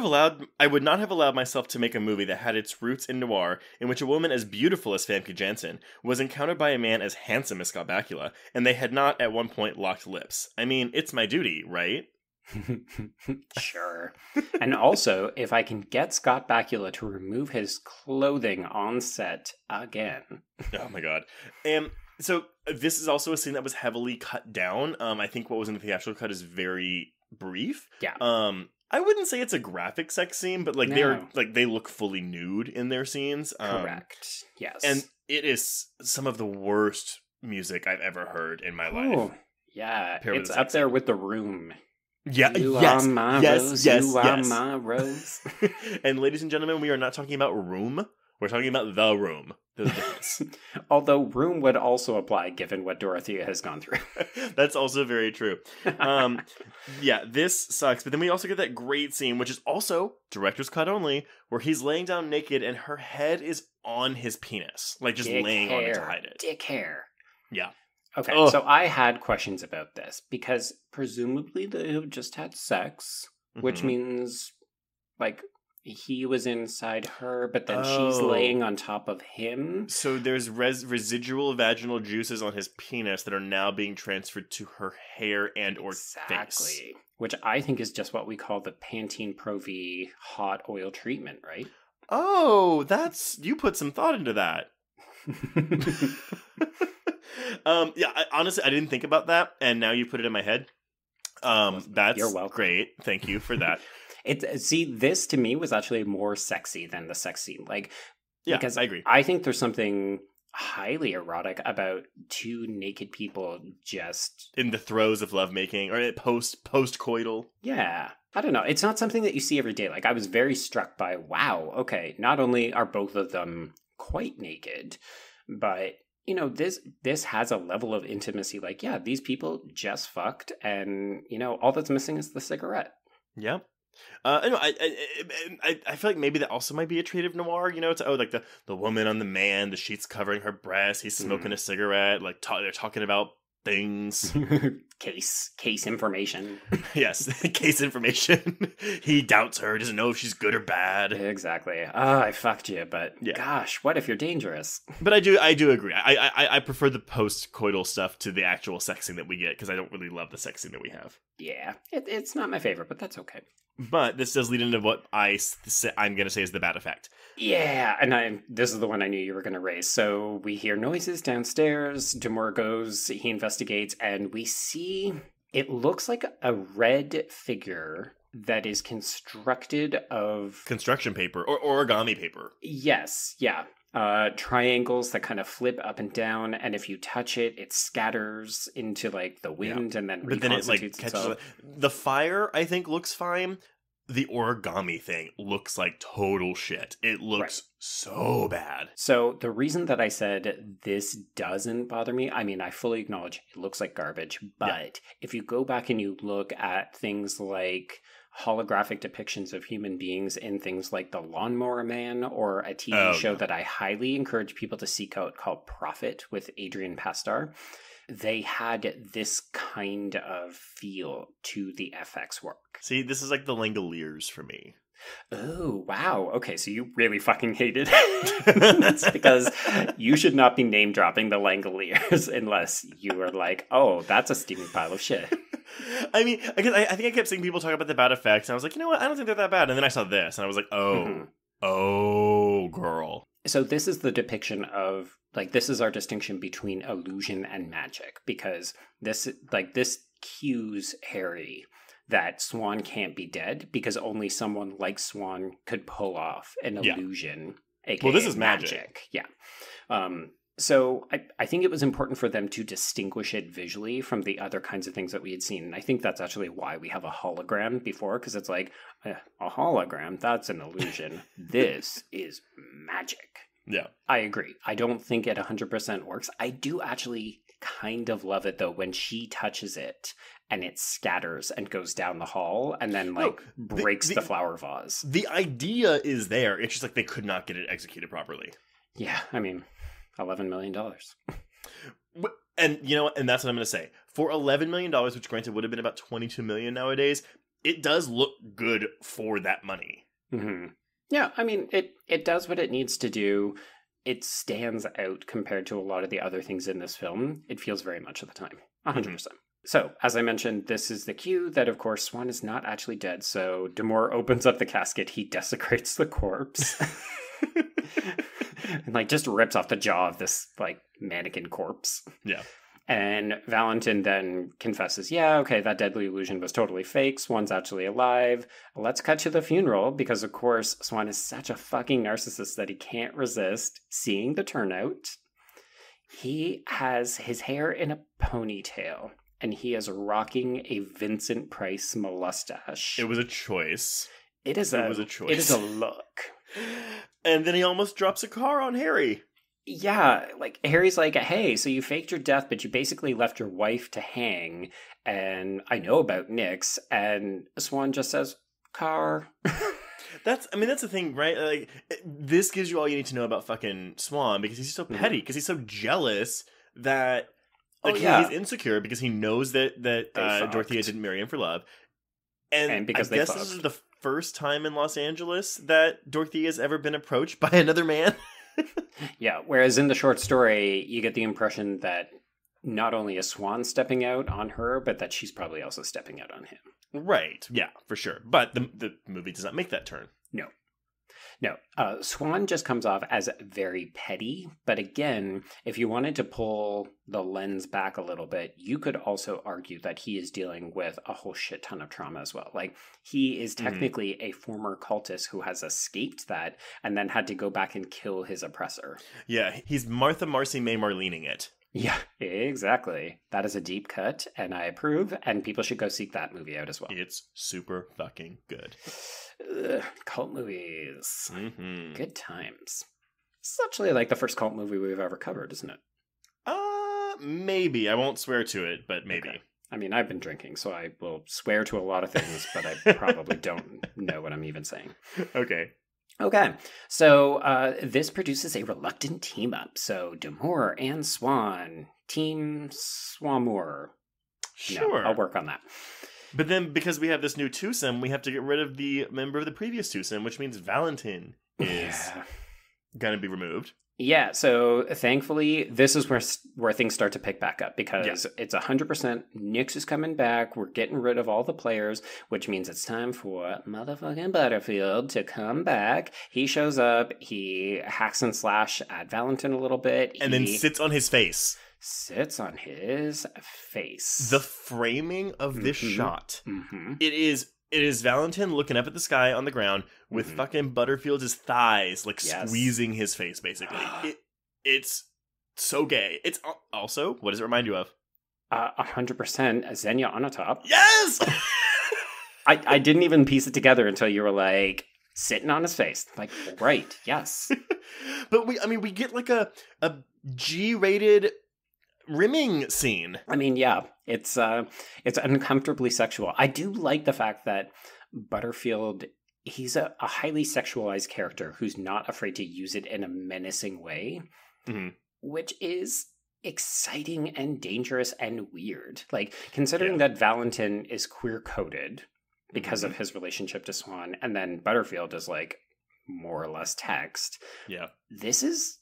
not have allowed myself to make a movie that had its roots in noir, in which a woman as beautiful as Famke Janssen was encountered by a man as handsome as Scott Bakula, and they had not at one point locked lips. I mean, it's my duty, right? Sure. And also, if I can get Scott Bakula to remove his clothing on set again. Oh my god. And so this is also a scene that was heavily cut down. I think what was in the theatrical cut is very brief. Yeah. I wouldn't say it's a graphic sex scene, but like they look fully nude in their scenes. Correct. Yes. And it is some of the worst music I've ever heard in my life. Yeah, it's up there with The Room. Yeah, you are my rose, you are my rose. And ladies and gentlemen, we are not talking about Room. We're talking about The Room. There's a difference. Although Room would also apply given what Dorothea has gone through. That's also very true. Yeah, this sucks. But then we also get that great scene, which is also director's cut only, where he's laying down naked and her head is on his penis. Like just laying on it to hide it. Dick hair. Yeah. Okay, so I had questions about this because presumably they have just had sex, which means like he was inside her, but then she's laying on top of him. So there's residual vaginal juices on his penis that are now being transferred to her hair and or face. Which I think is just what we call the Pantene Pro V hot oil treatment, right? Oh, you put some thought into that. Yeah, honestly, I didn't think about that, and now you put it in my head. That's You're welcome. Great. Thank you for that. This to me was actually more sexy than the sex scene. Because I agree. I think there's something highly erotic about two naked people just in the throes of lovemaking or post-coital. Yeah. I don't know. It's not something that you see every day. Like, I was very struck by, wow, okay, not only are both of them quite naked, but you know, this has a level of intimacy. Like, yeah, these people just fucked, and you know, all that's missing is the cigarette. Yeah. I feel like maybe that also might be a trait of noir. You know, it's like the woman on the man, the sheets covering her breast. He's smoking a cigarette. Like they're talking about things. case information. Yes, case information. He doubts her, doesn't know if she's good or bad. Exactly. I fucked you, but gosh, what if you're dangerous? But I do agree. I prefer the post-coital stuff to the actual sex scene that we get, because I don't really love the sex scene that we have. Yeah, it's not my favorite, but that's okay. But this does lead into what I'm going to say is the bad effect. Yeah, and this is the one I knew you were going to raise. So we hear noises downstairs. Demore goes, he investigates, and we see it looks like a red figure that is constructed of construction paper or origami paper. Yes, yeah. Triangles that kind of flip up and down, and if you touch it, it scatters into like the wind and then but then it like catches itself. The fire, I think, looks fine. The origami thing looks like total shit. It looks so bad. So the reason that I said this doesn't bother me, I mean, I fully acknowledge it looks like garbage, but if you go back and you look at things like holographic depictions of human beings in things like The Lawnmower Man or a TV show that I highly encourage people to seek out called Prophet with Adrian Pastar, they had this kind of feel to the FX work. See, this is like the Langoliers for me. Oh, wow. Okay, so you really fucking hated it. That's because you should not be name dropping the Langoliers unless you are like, oh, that's a steaming pile of shit. I mean, I think I kept seeing people talk about the bad effects, and I was like, you know what? I don't think they're that bad. And then I saw this, and I was like, oh, girl. So this is the depiction of, like, this is our distinction between illusion and magic, because this cues Harry that Swan can't be dead because only someone like Swan could pull off an illusion, aka well, this is magic. Yeah. So I think it was important for them to distinguish it visually from the other kinds of things that we had seen. And I think that's actually why we have a hologram before, because it's like, a hologram, that's an illusion. This is magic. Yeah. I agree. I don't think it 100% works. I do actually kind of love it, though, when she touches it and it scatters and goes down the hall and then, breaks the flower vase. The idea is there. It's just like they could not get it executed properly. Yeah, I mean, $11 million. And you know what? And that's what I'm going to say. For $11 million, which granted would have been about $22 million nowadays, it does look good for that money. Mm-hmm. Yeah, I mean, it does what it needs to do. It stands out compared to a lot of the other things in this film. It feels very much at the time. 100%. Mm-hmm. So, as I mentioned, this is the cue that, of course, Swan is not actually dead. So, Demore opens up the casket. He desecrates the corpse. And, just rips off the jaw of this, mannequin corpse. Yeah. And Valentin then confesses, yeah, okay, that deadly illusion was totally fake. Swan's actually alive. Let's cut to the funeral, because, of course, Swan is such a fucking narcissist that he can't resist seeing the turnout. He has his hair in a ponytail, and he is rocking a Vincent Price mustache. It was a choice. It was a choice. It is a look. And then he almost drops a car on Harry. Yeah, Harry's like, hey, so you faked your death, but you basically left your wife to hang, and I know about Nyx, and Swan just says, car. That's the thing, right? This gives you all you need to know about fucking Swan, because he's so petty, because he's so jealous that he's insecure because he knows that Dorothea didn't marry him for love. And because I guess this is the first time in Los Angeles that Dorothea's ever been approached by another man. Yeah, whereas in the short story, you get the impression that not only is Swan stepping out on her, but that she's probably also stepping out on him. Right, yeah, for sure. But the movie does not make that turn. No. Swan just comes off as very petty, but again, if you wanted to pull the lens back a little bit, you could also argue that he is dealing with a whole shit ton of trauma as well. He is technically a former cultist who has escaped that and then had to go back and kill his oppressor. Yeah, he's Martha Marcy May Marlening it. Yeah, exactly. That is a deep cut, and I approve, and people should go seek that movie out as well. It's super fucking good. Cult movies. Mm-hmm. Good times. It's actually the first cult movie we've ever covered, isn't it? Maybe. I won't swear to it, but maybe. Okay. I mean, I've been drinking, so I will swear to a lot of things, but I probably don't know what I'm even saying. Okay, so this produces a reluctant team-up. So Demore and Swan, Team Swamoor. Sure. No, I'll work on that. But then, because we have this new twosome, we have to get rid of the member of the previous twosome, which means Valentin is going to be removed. Yeah, so thankfully, this is where things start to pick back up, because it's 100% Nyx is coming back. We're getting rid of all the players, which means it's time for motherfucking Butterfield to come back. He shows up, he hacks and slash at Valentin a little bit. And then sits on his face. Sits on his face. The framing of this shot, it is Valentin looking up at the sky on the ground with fucking Butterfield's thighs, like squeezing his face, basically. It's so gay. It's also, what does it remind you of? 100% Xenia Onatopp. Yes! I didn't even piece it together until you were like, sitting on his face. Like, right, yes. But we get like a G-rated rimming scene. I mean, yeah, it's uncomfortably sexual. I do like the fact that Butterfield, he's a highly sexualized character who's not afraid to use it in a menacing way, which is exciting and dangerous and weird. Like, considering that Valentin is queer-coded because of his relationship to Swan, and then Butterfield is like more or less text. Yeah. This is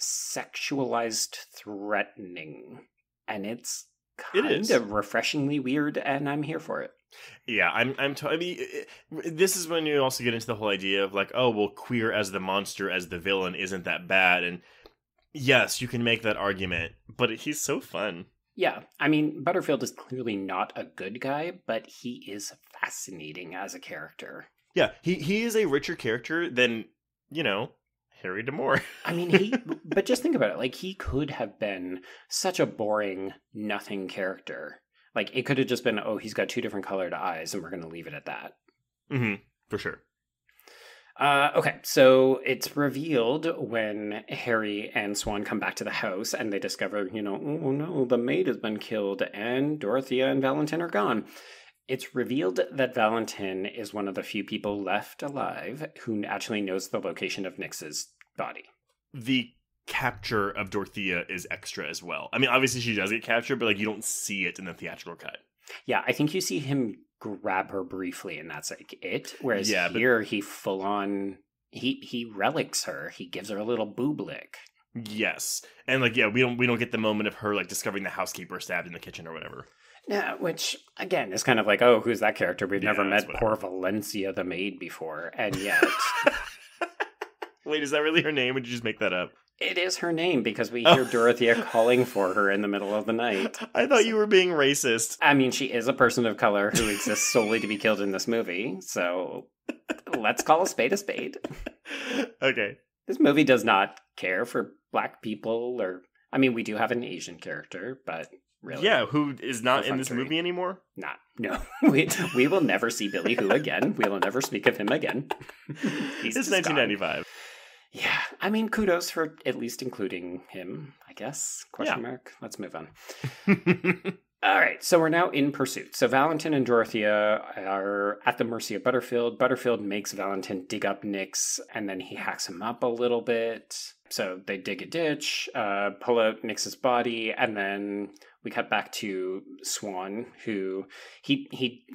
sexualized threatening, and it's kind of refreshingly weird, and I'm here for it. Yeah, this is when you also get into the whole idea of like, oh, well, queer as the monster, as the villain isn't that bad, and yes, you can make that argument, but he's so fun. Yeah, I mean, Butterfield is clearly not a good guy, but he is fascinating as a character. Yeah, he is a richer character than, Harry D'Amour. I mean, but just think about it. Like, he could have been such a boring, nothing character. Like, it could have just been, oh, he's got two different colored eyes, and we're going to leave it at that. For sure. Okay, so it's revealed when Harry and Swan come back to the house, and they discover, oh no, the maid has been killed, and Dorothea and Valentin are gone. It's revealed that Valentin is one of the few people left alive who actually knows the location of Nyx's body. The capture of Dorothea is extra as well. I mean, obviously she does get captured, but you don't see it in the theatrical cut. Yeah, I think you see him grab her briefly, and that's like it. Whereas here, he full on, he relics her. He gives her a little boob lick. Yes, and we don't get the moment of her discovering the housekeeper stabbed in the kitchen or whatever. Yeah, which, again, is kind of like, oh, who's that character? We've never met poor Valencia the maid before, and yet... Wait, is that really her name, or did you just make that up? It is her name, because we hear Dorothea calling for her in the middle of the night. I thought you were being racist. I mean, she is a person of color who exists solely to be killed in this movie, so let's call a spade a spade. Okay. This movie does not care for black people, I mean, we do have an Asian character, but... Really? Yeah, who is not in this movie anymore? No. We will never see Billy Who again. We will never speak of him again. It's 1995. Gone. Yeah, I mean, kudos for at least including him, I guess. Question mark. Let's move on. All right, so we're now in pursuit. So Valentin and Dorothea are at the mercy of Butterfield. Butterfield makes Valentin dig up Nyx, and then he hacks him up a little bit. So they dig a ditch, pull out Nyx's body, and then we cut back to Swan, who he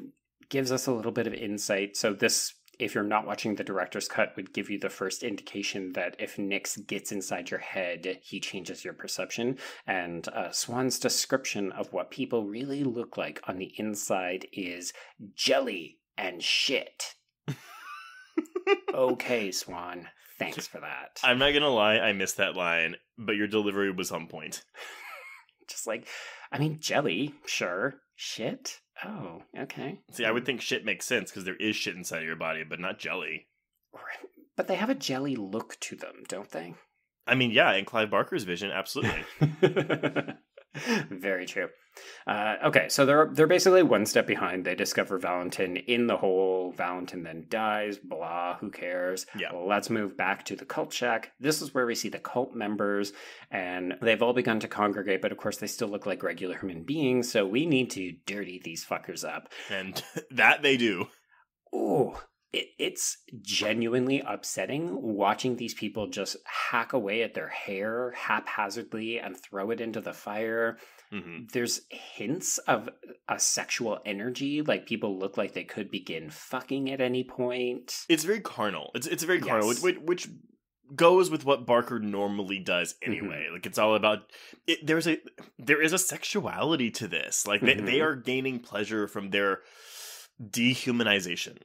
gives us a little bit of insight. So this, if you're not watching the director's cut, would give you the first indication that if Nyx gets inside your head, he changes your perception. And Swan's description of what people really look like on the inside is jelly and shit. Okay, Swan. Thanks for that. I'm not gonna lie, I missed that line, but your delivery was on point. Just I mean, jelly, sure. Shit? Oh, okay. See, I would think shit makes sense because there is shit inside of your body, but not jelly. But they have a jelly look to them, don't they? I mean, yeah, in Clive Barker's vision, absolutely. Very true. Okay, so they're basically one step behind. They discover Valentin in the hole. Valentin then dies. Blah, who cares? Yeah. Let's move back to the cult shack. This is where we see the cult members, and they've all begun to congregate, but of course they still look like regular human beings, so we need to dirty these fuckers up. And that they do. Ooh, It's genuinely upsetting watching these people just hack away at their hair haphazardly and throw it into the fire. Mm-hmm. There's hints of a sexual energy, like people look like they could begin fucking at any point. It's very carnal. It's very carnal, Yes. which goes with what Barker normally does anyway. Mm-hmm. Like, it's all about it. There is a sexuality to this. Like, they are gaining pleasure from their dehumanization.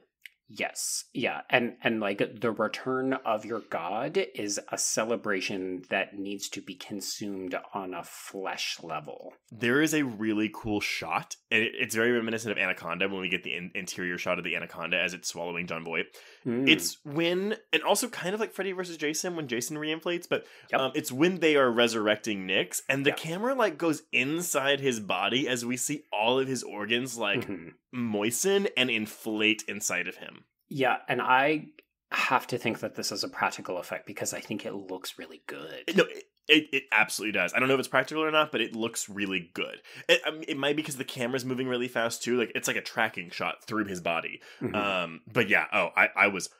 Yes. Yeah. And like the return of your god is a celebration that needs to be consumed on a flesh level. There is a really cool shot. It's very reminiscent of Anaconda when we get the interior shot of the Anaconda as it's swallowing John Boy. It's when, and also kind of like Freddy versus Jason when Jason reinflates, but it's when they are resurrecting Nix, and the camera like goes inside his body as we see all of his organs like moisten and inflate inside of him. Yeah, and I have to think that this is a practical effect because I think it looks really good. No, it absolutely does. I don't know if it's practical or not, but it looks really good. It might be because the camera's moving really fast too. Like, it's like a tracking shot through his body. But yeah, I was...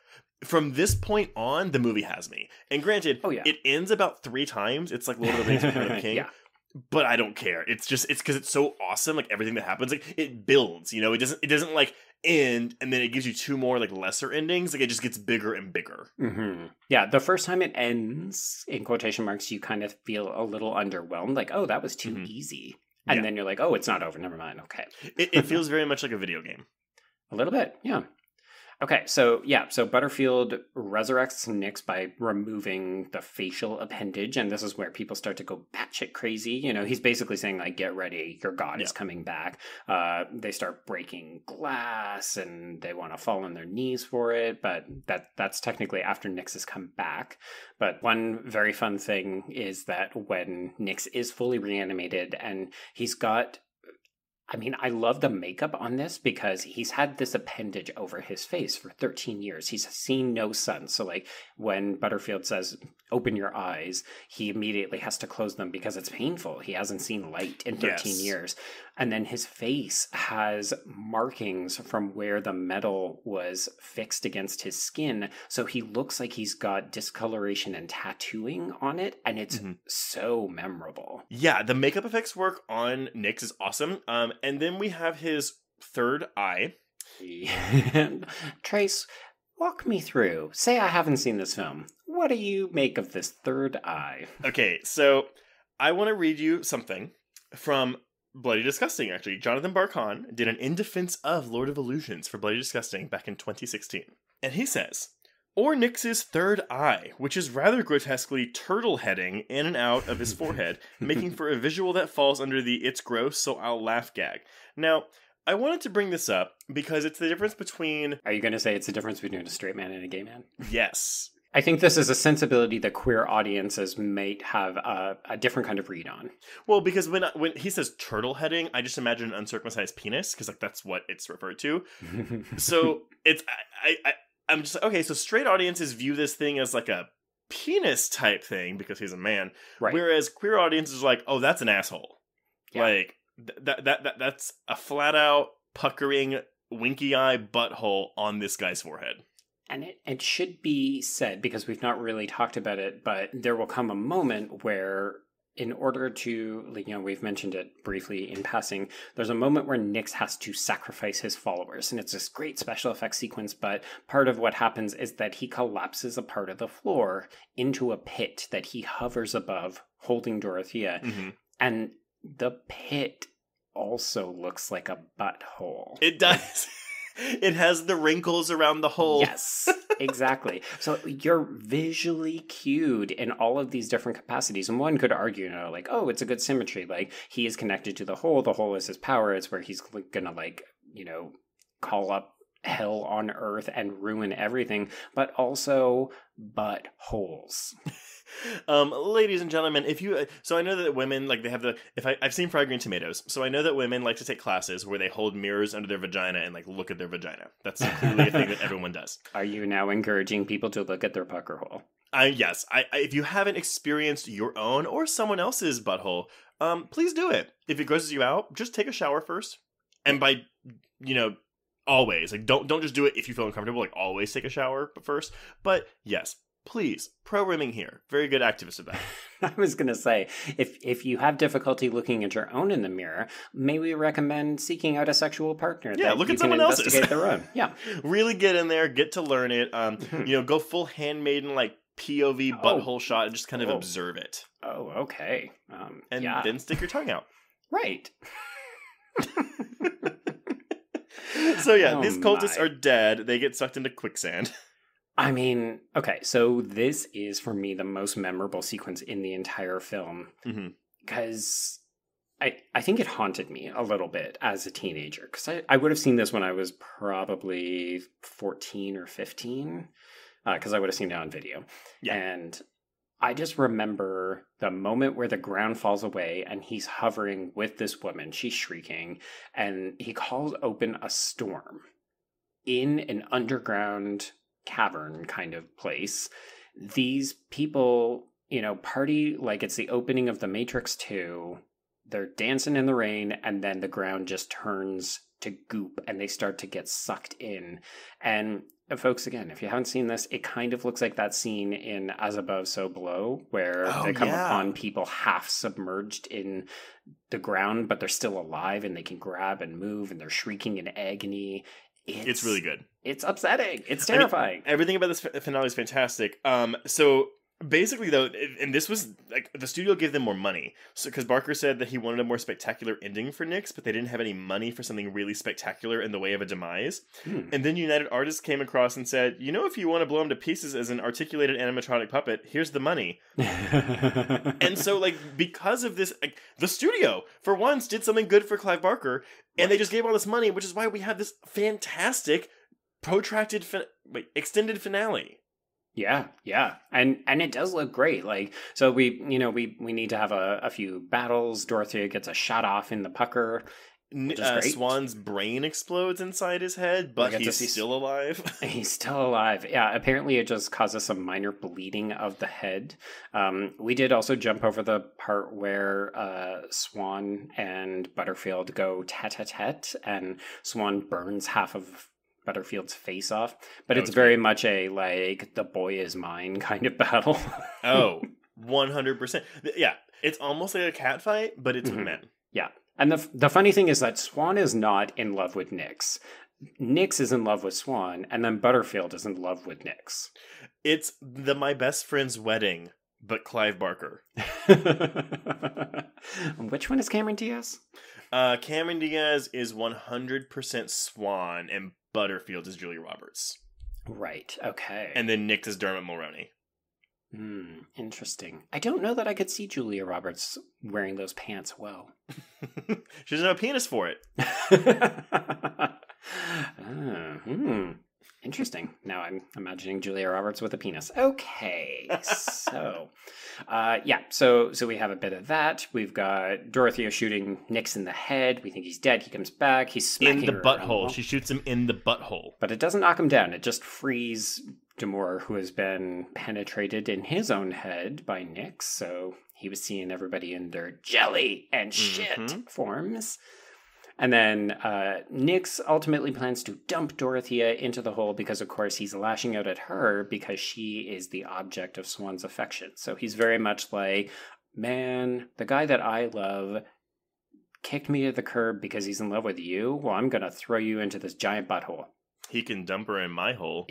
From this point on, the movie has me. And granted, it ends about 3 times. It's like Lord of the Rings, Return of the King. But I don't care. It's because it's so awesome. Like, everything that happens, like, it builds. You know, it doesn't like end and then it gives you 2 more like lesser endings. Like, it just gets bigger and bigger. Yeah, the first time it ends, in quotation marks, you kind of feel a little underwhelmed. Like, oh, that was too easy. And then you're like, oh, it's not over. Never mind. Okay. It feels very much like a video game. A little bit, yeah. Okay, so Butterfield resurrects Nix by removing the facial appendage, and this is where people start to go batshit crazy. You know, he's basically saying, like, get ready, your god is coming back. They start breaking glass, and they want to fall on their knees for it, but that's technically after Nix has come back. But one very fun thing is that when Nix is fully reanimated, and he's got... I mean, I love the makeup on this because he's had this appendage over his face for 13 years. He's seen no sun. So, like, when Butterfield says, open your eyes, he immediately has to close them because it's painful. He hasn't seen light in 13 years. And then his face has markings from where the metal was fixed against his skin. So he looks like he's got discoloration and tattooing on it. And it's so memorable. Yeah, the makeup effects work on Nix is awesome. And then we have his third eye. Trace, walk me through. Say I haven't seen this film. What do you make of this third eye? Okay, so I want to read you something from Bloody Disgusting, actually. Jonathan Barkan did an in defense of Lord of Illusions for Bloody Disgusting back in 2016. And he says, or Nix's third eye, which is rather grotesquely turtle-heading in and out of his forehead, making for a visual that falls under the it's gross, so I'll laugh gag. Now, I wanted to bring this up because it's the difference between... Are you going to say it's the difference between a straight man and a gay man? Yes. I think this is a sensibility that queer audiences might have a different kind of read on. Well, because when he says turtle heading, I just imagine an uncircumcised penis, because like that's what it's referred to. So it's I'm just like, okay, so straight audiences view this thing as like a penis type thing because he's a man, right? Whereas queer audiences are like, oh, that's an asshole. Yeah. Like that's a flat out puckering winky eye butthole on this guy's forehead. And it should be said, because we've not really talked about it, but there will come a moment where, in order to, you know, we've mentioned it briefly in passing, there's a moment where Nix has to sacrifice his followers. And it's this great special effects sequence, but part of what happens is that he collapses a part of the floor into a pit that he hovers above, holding Dorothea. And the pit also looks like a butthole. It does. It has the wrinkles around the hole. Yes, exactly. So you're visually cued in all of these different capacities. And one could argue, you know, like, oh, it's a good symmetry. Like, he is connected to the hole. The hole is his power. It's where he's going to, like, you know, call up hell on earth and ruin everything. But also buttholes. Ladies and gentlemen, if you so I know that women like they have I've seen Fried Green Tomatoes, so I know that women like to take classes where they hold mirrors under their vagina and like look at their vagina. That's clearly a thing that everyone does. Are you now encouraging people to look at their pucker hole? Yes. If you haven't experienced your own or someone else's butthole, please do it. If it grosses you out, just take a shower first, and by always. Like, don't just do it if you feel uncomfortable. Like, always take a shower first. But yes, please, pro-rimming here. Very good activist of that. I was going to say, if you have difficulty looking at your own in the mirror, may we recommend seeking out a sexual partner? Yeah, that look you at someone else's. Investigate their own. Yeah. Really get in there, get to learn it. Go full handmaiden, like, POV butthole shot and just kind of observe it. Oh, okay. And then stick your tongue out. Right. So yeah, these cultists are dead. They get sucked into quicksand. I mean, okay, so this is for me the most memorable sequence in the entire film because I think it haunted me a little bit as a teenager because I would have seen this when I was probably 14 or 15 because I would have seen it on video. Yeah. And I just remember the moment where the ground falls away and he's hovering with this woman. She's shrieking and he calls open a storm in an underground cavern kind of place. These people, party like it's the opening of The Matrix 2. They're dancing in the rain and then the ground just turns to goop and they start to get sucked in. And folks, again, if you haven't seen this, it kind of looks like that scene in As Above, So Below, where they come upon people half submerged in the ground, but they're still alive and they can grab and move and they're shrieking in agony. It's really good. It's upsetting. It's terrifying. Everything about this finale is fantastic. So basically, though, and this was like the studio gave them more money. So because Barker said that he wanted a more spectacular ending for Nyx, but they didn't have any money for something really spectacular in the way of a demise. And then United Artists came across and said, if you want to blow him to pieces as an articulated animatronic puppet, here's the money. And so, because of this, the studio, for once, did something good for Clive Barker, and they just gave all this money, which is why we have this fantastic, protracted, extended finale. Yeah. And it does look great. So we need to have a few battles. Dorothea gets a shot off in the pucker. Swan's brain explodes inside his head, but he's still alive. He's still alive. Yeah, apparently it just causes some minor bleeding of the head. We did also jump over the part where Swan and Butterfield go tete-a-tete, and Swan burns half of Butterfield's face off, but it's very much a the boy is mine kind of battle. 100%. Yeah, it's almost like a cat fight, but it's with men. Yeah, and the funny thing is that Swan is not in love with Nyx. Nyx is in love with Swan, and then Butterfield is in love with Nyx. It's my best friend's wedding, but Clive Barker. Which one is Cameron Diaz? Cameron Diaz is 100% Swan, and Butterfield is Julia Roberts. Right, okay. And then Nyx is Dermot Mulroney. Interesting. I don't know that I could see Julia Roberts wearing those pants well. She doesn't have a penis for it. Interesting. Now I'm imagining Julia Roberts with a penis. Okay, so so we have a bit of that. We've got Dorothea shooting Nyx in the head. We think he's dead. He comes back. He's smacking in the her butthole. She shoots him in the butthole, but it doesn't knock him down. It just frees Demore, who has been penetrated in his own head by Nyx. So he was seeing everybody in their jelly and shit forms. And then Nyx ultimately plans to dump Dorothea into the hole because, of course, he's lashing out at her because she is the object of Swan's affection. So he's very much like, man, the guy that I love kicked me to the curb because he's in love with you. Well, I'm going to throw you into this giant butthole. He can dump her in my hole.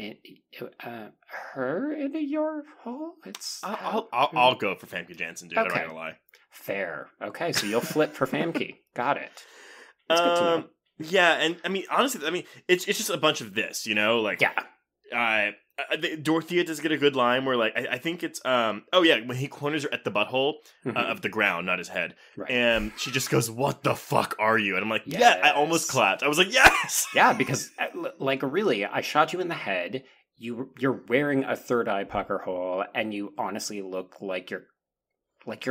Her into your hole? I'll go for Famke Janssen, dude. Okay. I'm not going to lie. Fair. Okay, so you'll flip for Famke. Got it. That's good to know. Yeah, and I mean, honestly, it's just a bunch of this, Dorothea does get a good line where, I think it's, when he corners her at the butthole of the ground, not his head. Right. And she just goes, "What the fuck are you?" And I'm like, yes. Yeah, I almost clapped. I was like, yes! Yeah, because, really, I shot you in the head, you're wearing a third eye pucker hole, and you honestly look like your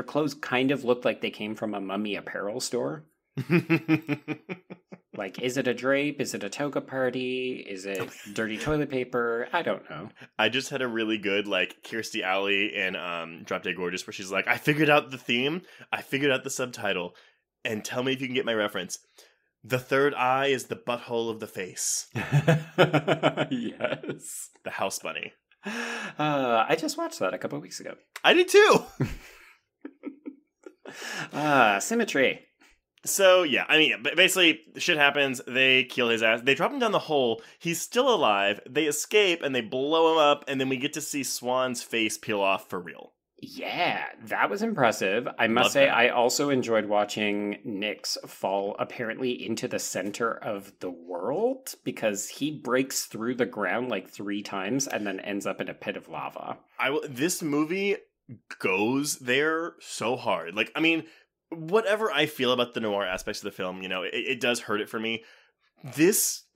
clothes kind of look like they came from a mummy apparel store. Is it a drape? Is it a toga party? Is it dirty toilet paper? I don't know. I just had a really good Kirstie Alley in Drop Dead Gorgeous where she's like, I figured out the theme, I figured out the subtitle, and tell me if you can get my reference. The third eye is the butthole of the face. Yes. The house bunny. I just watched that a couple weeks ago. I did too! Symmetry. So, yeah, I mean, basically, shit happens, they kill his ass, they drop him down the hole, he's still alive, they escape, and they blow him up, and then we get to see Swan's face peel off for real. Yeah, that was impressive. I must say, I also enjoyed watching Nyx fall apparently into the center of the world, because he breaks through the ground like 3 times and then ends up in a pit of lava. This movie goes there so hard. Like, I mean, whatever I feel about the noir aspects of the film, you know, it does hurt it for me.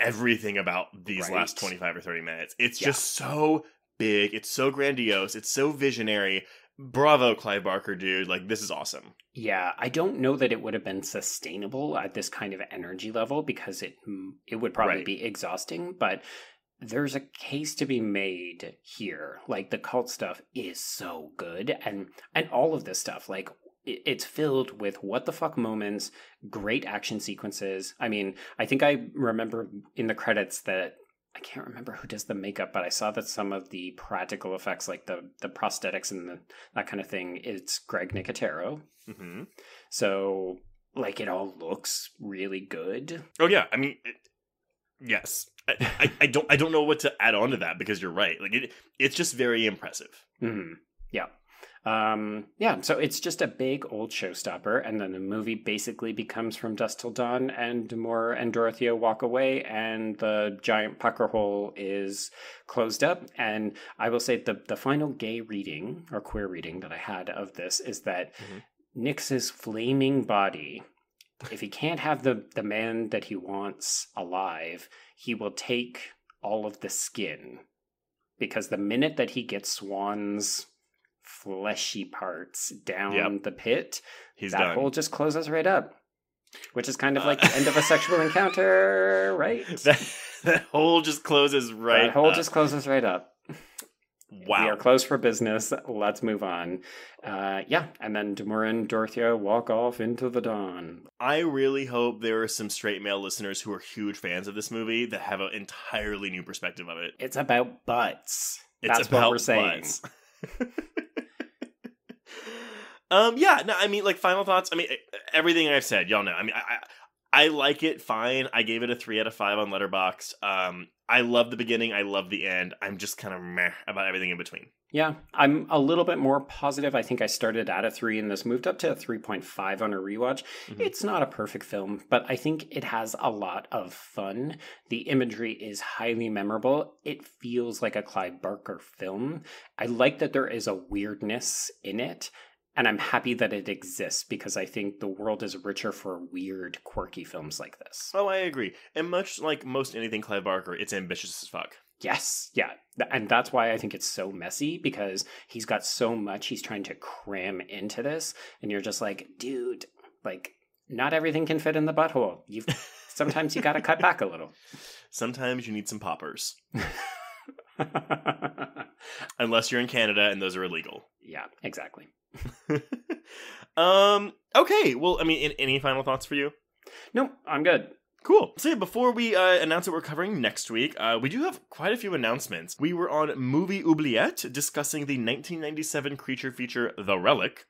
Everything about these last 25 or 30 minutes, it's just so big, it's so grandiose, it's so visionary. Bravo, Clive Barker, dude. Like, this is awesome. Yeah, I don't know that it would have been sustainable at this kind of energy level because it would probably be exhausting, but there's a case to be made here. Like, the cult stuff is so good, and all of this stuff, like, it's filled with what the fuck moments, great action sequences. I mean, I think I remember in the credits that I can't remember who does the makeup, but I saw that some of the practical effects, like the prosthetics and that kind of thing, it's Greg Nicotero. Mm-hmm. So, like, it all looks really good. Oh yeah, I mean, yes. I don't know what to add on to that because you're right. Like, it's just very impressive. Mm-hmm. Yeah. So it's just a big old showstopper, and then the movie basically becomes From Dusk Till Dawn, and Demore and Dorothea walk away, and the giant pucker hole is closed up. And I will say the final gay reading, or queer reading, that I had of this is that Nyx's flaming body, if he can't have the man that he wants alive, he will take all of the skin. Because the minute that he gets Swan's fleshy parts down the pit, that done. Hole just closes right up, which is kind of like the end of a sexual encounter, right? That hole just closes right up. That hole just closes right up. Wow. We are closed for business. Let's move on. And then Demore and Dorothea walk off into the dawn. I really hope there are some straight male listeners who are huge fans of this movie that have an entirely new perspective of it. It's about butts. That's what we're saying. Butts. I mean, like, final thoughts. I mean, everything I've said, y'all know. I mean, I like it fine. I gave it a 3 out of 5 on Letterboxd. I love the beginning. I love the end. I'm just kind of meh about everything in between. Yeah, I'm a little bit more positive. I think I started at a 3 and this moved up to a 3.5 on a rewatch. Mm-hmm. It's not a perfect film, but I think it has a lot of fun. The imagery is highly memorable. It feels like a Clive Barker film. I like that there is a weirdness in it. And I'm happy that it exists because I think the world is richer for weird, quirky films like this. Oh, I agree. And much like most anything Clive Barker, it's ambitious as fuck. Yes, yeah. And that's why I think it's so messy, because he's got so much he's trying to cram into this. And you're just like, dude, like, not everything can fit in the butthole. Sometimes you got to cut back a little. Sometimes you need some poppers. Unless you're in Canada and those are illegal. Yeah, exactly. Okay, well, I mean, any final thoughts for you? Nope, I'm good. Cool. So yeah, before we announce what we're covering next week, we do have quite a few announcements. We were on Movie Oubliette discussing the 1997 creature feature The Relic.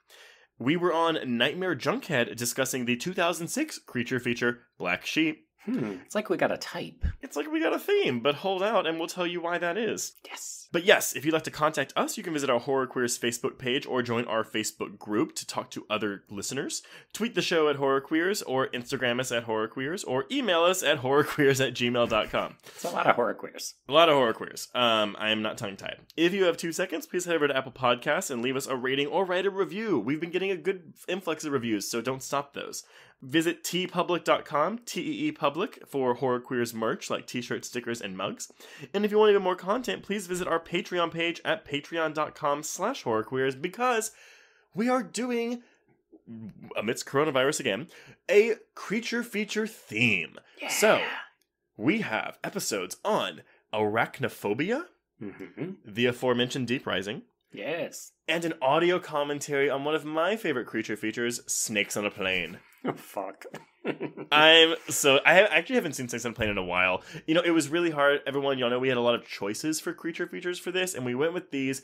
We were on Nightmare Junkhead discussing the 2006 creature feature Black Sheep. It's like we got a type. It's like we got a theme, but hold out and we'll tell you why that is. Yes. But yes, if you'd like to contact us, you can visit our Horror Queers Facebook page or join our Facebook group to talk to other listeners. Tweet the show at Horror Queers or Instagram us at Horror Queers or email us at horrorqueers@gmail.com. It's a lot of Horror Queers. A lot of Horror Queers. I am not tongue-tied. If you have 2 seconds, please head over to Apple Podcasts and leave us a rating or write a review. We've been getting a good influx of reviews, so don't stop those. Visit teepublic.com, TEE Public, for Horror Queers merch like t-shirts, stickers, and mugs. And if you want even more content, please visit our Patreon page at patreon.com/horrorqueers, because we are doing, amidst coronavirus again, a creature feature theme. Yeah. So, we have episodes on arachnophobia, the aforementioned Deep Rising, Yes. And an audio commentary on one of my favorite creature features, Snakes on a Plane. Oh, fuck. I actually haven't seen Snakes on a Plane in a while. You know, it was really hard. Everyone, y'all know we had a lot of choices for creature features for this, and we went with these.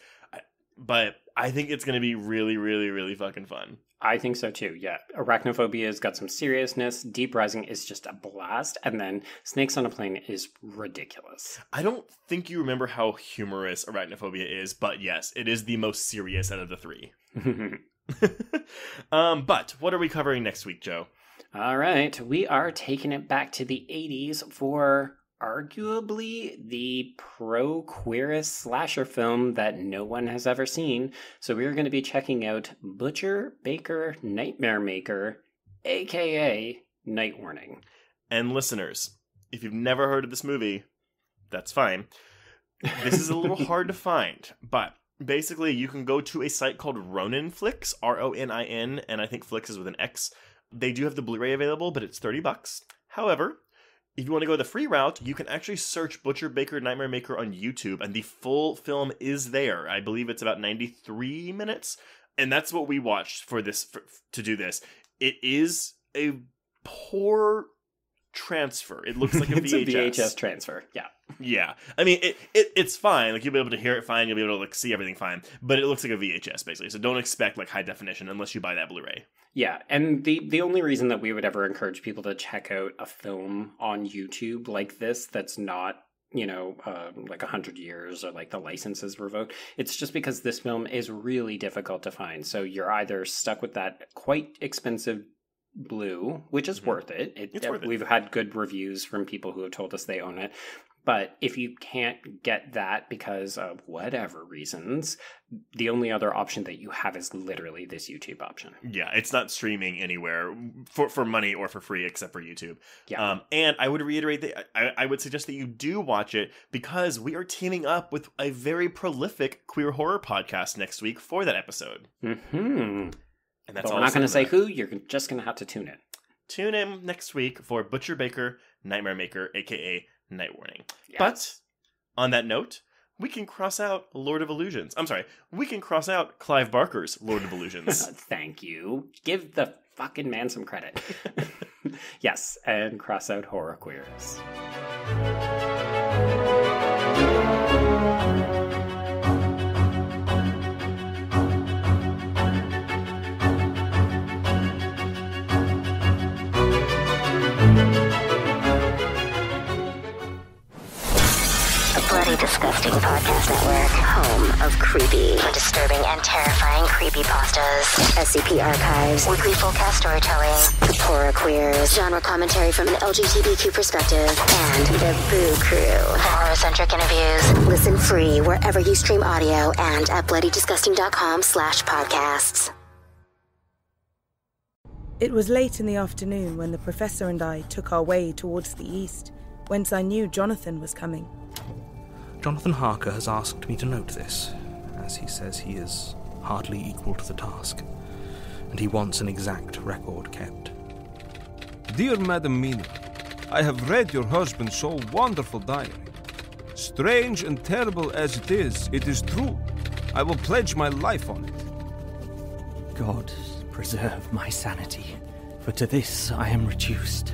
But I think it's going to be really, really, really fucking fun. I think so too, yeah. Arachnophobia's got some seriousness. Deep Rising is just a blast. And then Snakes on a Plane is ridiculous. I don't think you remember how humorous Arachnophobia is, but yes, it is the most serious out of the three. But what are we covering next week, Joe? All right, we are taking it back to the 80s for arguably the pro-queerest slasher film that no one has ever seen. So we're going to be checking out Butcher, Baker, Nightmare Maker, aka Night Warning. And listeners, if you've never heard of this movie, that's fine. This is a little hard to find, but basically you can go to a site called Ronin Flix, Ronin, and I think Flix is with an X. They do have the Blu-ray available, but it's $30. However, if you want to go the free route, you can actually search Butcher, Baker, Nightmare Maker on YouTube, and the full film is there. I believe it's about 93 minutes, and that's what we watched for this to do this. It is a poor transfer. It looks like a VHS. It's a VHS transfer, yeah. Yeah. I mean, it's fine. Like, you'll be able to hear it fine. You'll be able to, like, see everything fine. But it looks like a VHS, basically. So don't expect, like, high definition unless you buy that Blu-ray. Yeah, and the only reason that we would ever encourage people to check out a film on YouTube like this that's not, you know, like 100 years or like the license is revoked, it's just because this film is really difficult to find. So you're either stuck with that quite expensive Blue, which is worth it. It's worth it. We've had good reviews from people who have told us they own it. But if you can't get that because of whatever reasons, the only other option that you have is literally this YouTube option. Yeah, it's not streaming anywhere for money or for free except for YouTube. Yeah. And I would reiterate that I would suggest that you do watch it because we are teaming up with a very prolific queer horror podcast next week for that episode. Mm-hmm. And that's but we're not going to say who. You're just going to have to tune in. Tune in next week for Butcher, Baker, Nightmare Maker, a.k.a. Night Warning. Yes. But on that note, we can cross out Lord of Illusions. I'm sorry, we can cross out Clive Barker's Lord of Illusions. Thank you. Give the fucking man some credit. Yes, and cross out Horror Queers. Disgusting Podcast Network, home of creepy, disturbing, and terrifying creepypastas, SCP archives, weekly full-cast storytelling, the Horror Queers, genre commentary from an LGBTQ perspective, and the Boo Crew, for horror-centric interviews. Listen free wherever you stream audio and at bloodydisgusting.com/podcasts. It was late in the afternoon when the professor and I took our way towards the east, whence I knew Jonathan was coming. Jonathan Harker has asked me to note this, as he says he is hardly equal to the task, and he wants an exact record kept. Dear Madam Mina, I have read your husband's so wonderful diary. Strange and terrible as it is true. I will pledge my life on it. God preserve my sanity, for to this I am reduced.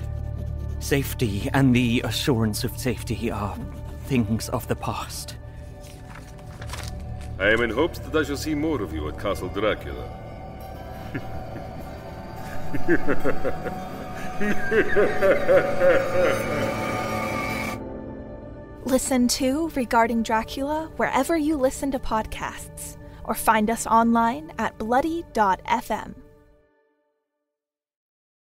Safety and the assurance of safety are things of the past. I am in hopes that I shall see more of you at Castle Dracula. Listen to Regarding Dracula wherever you listen to podcasts, or find us online at bloody.fm.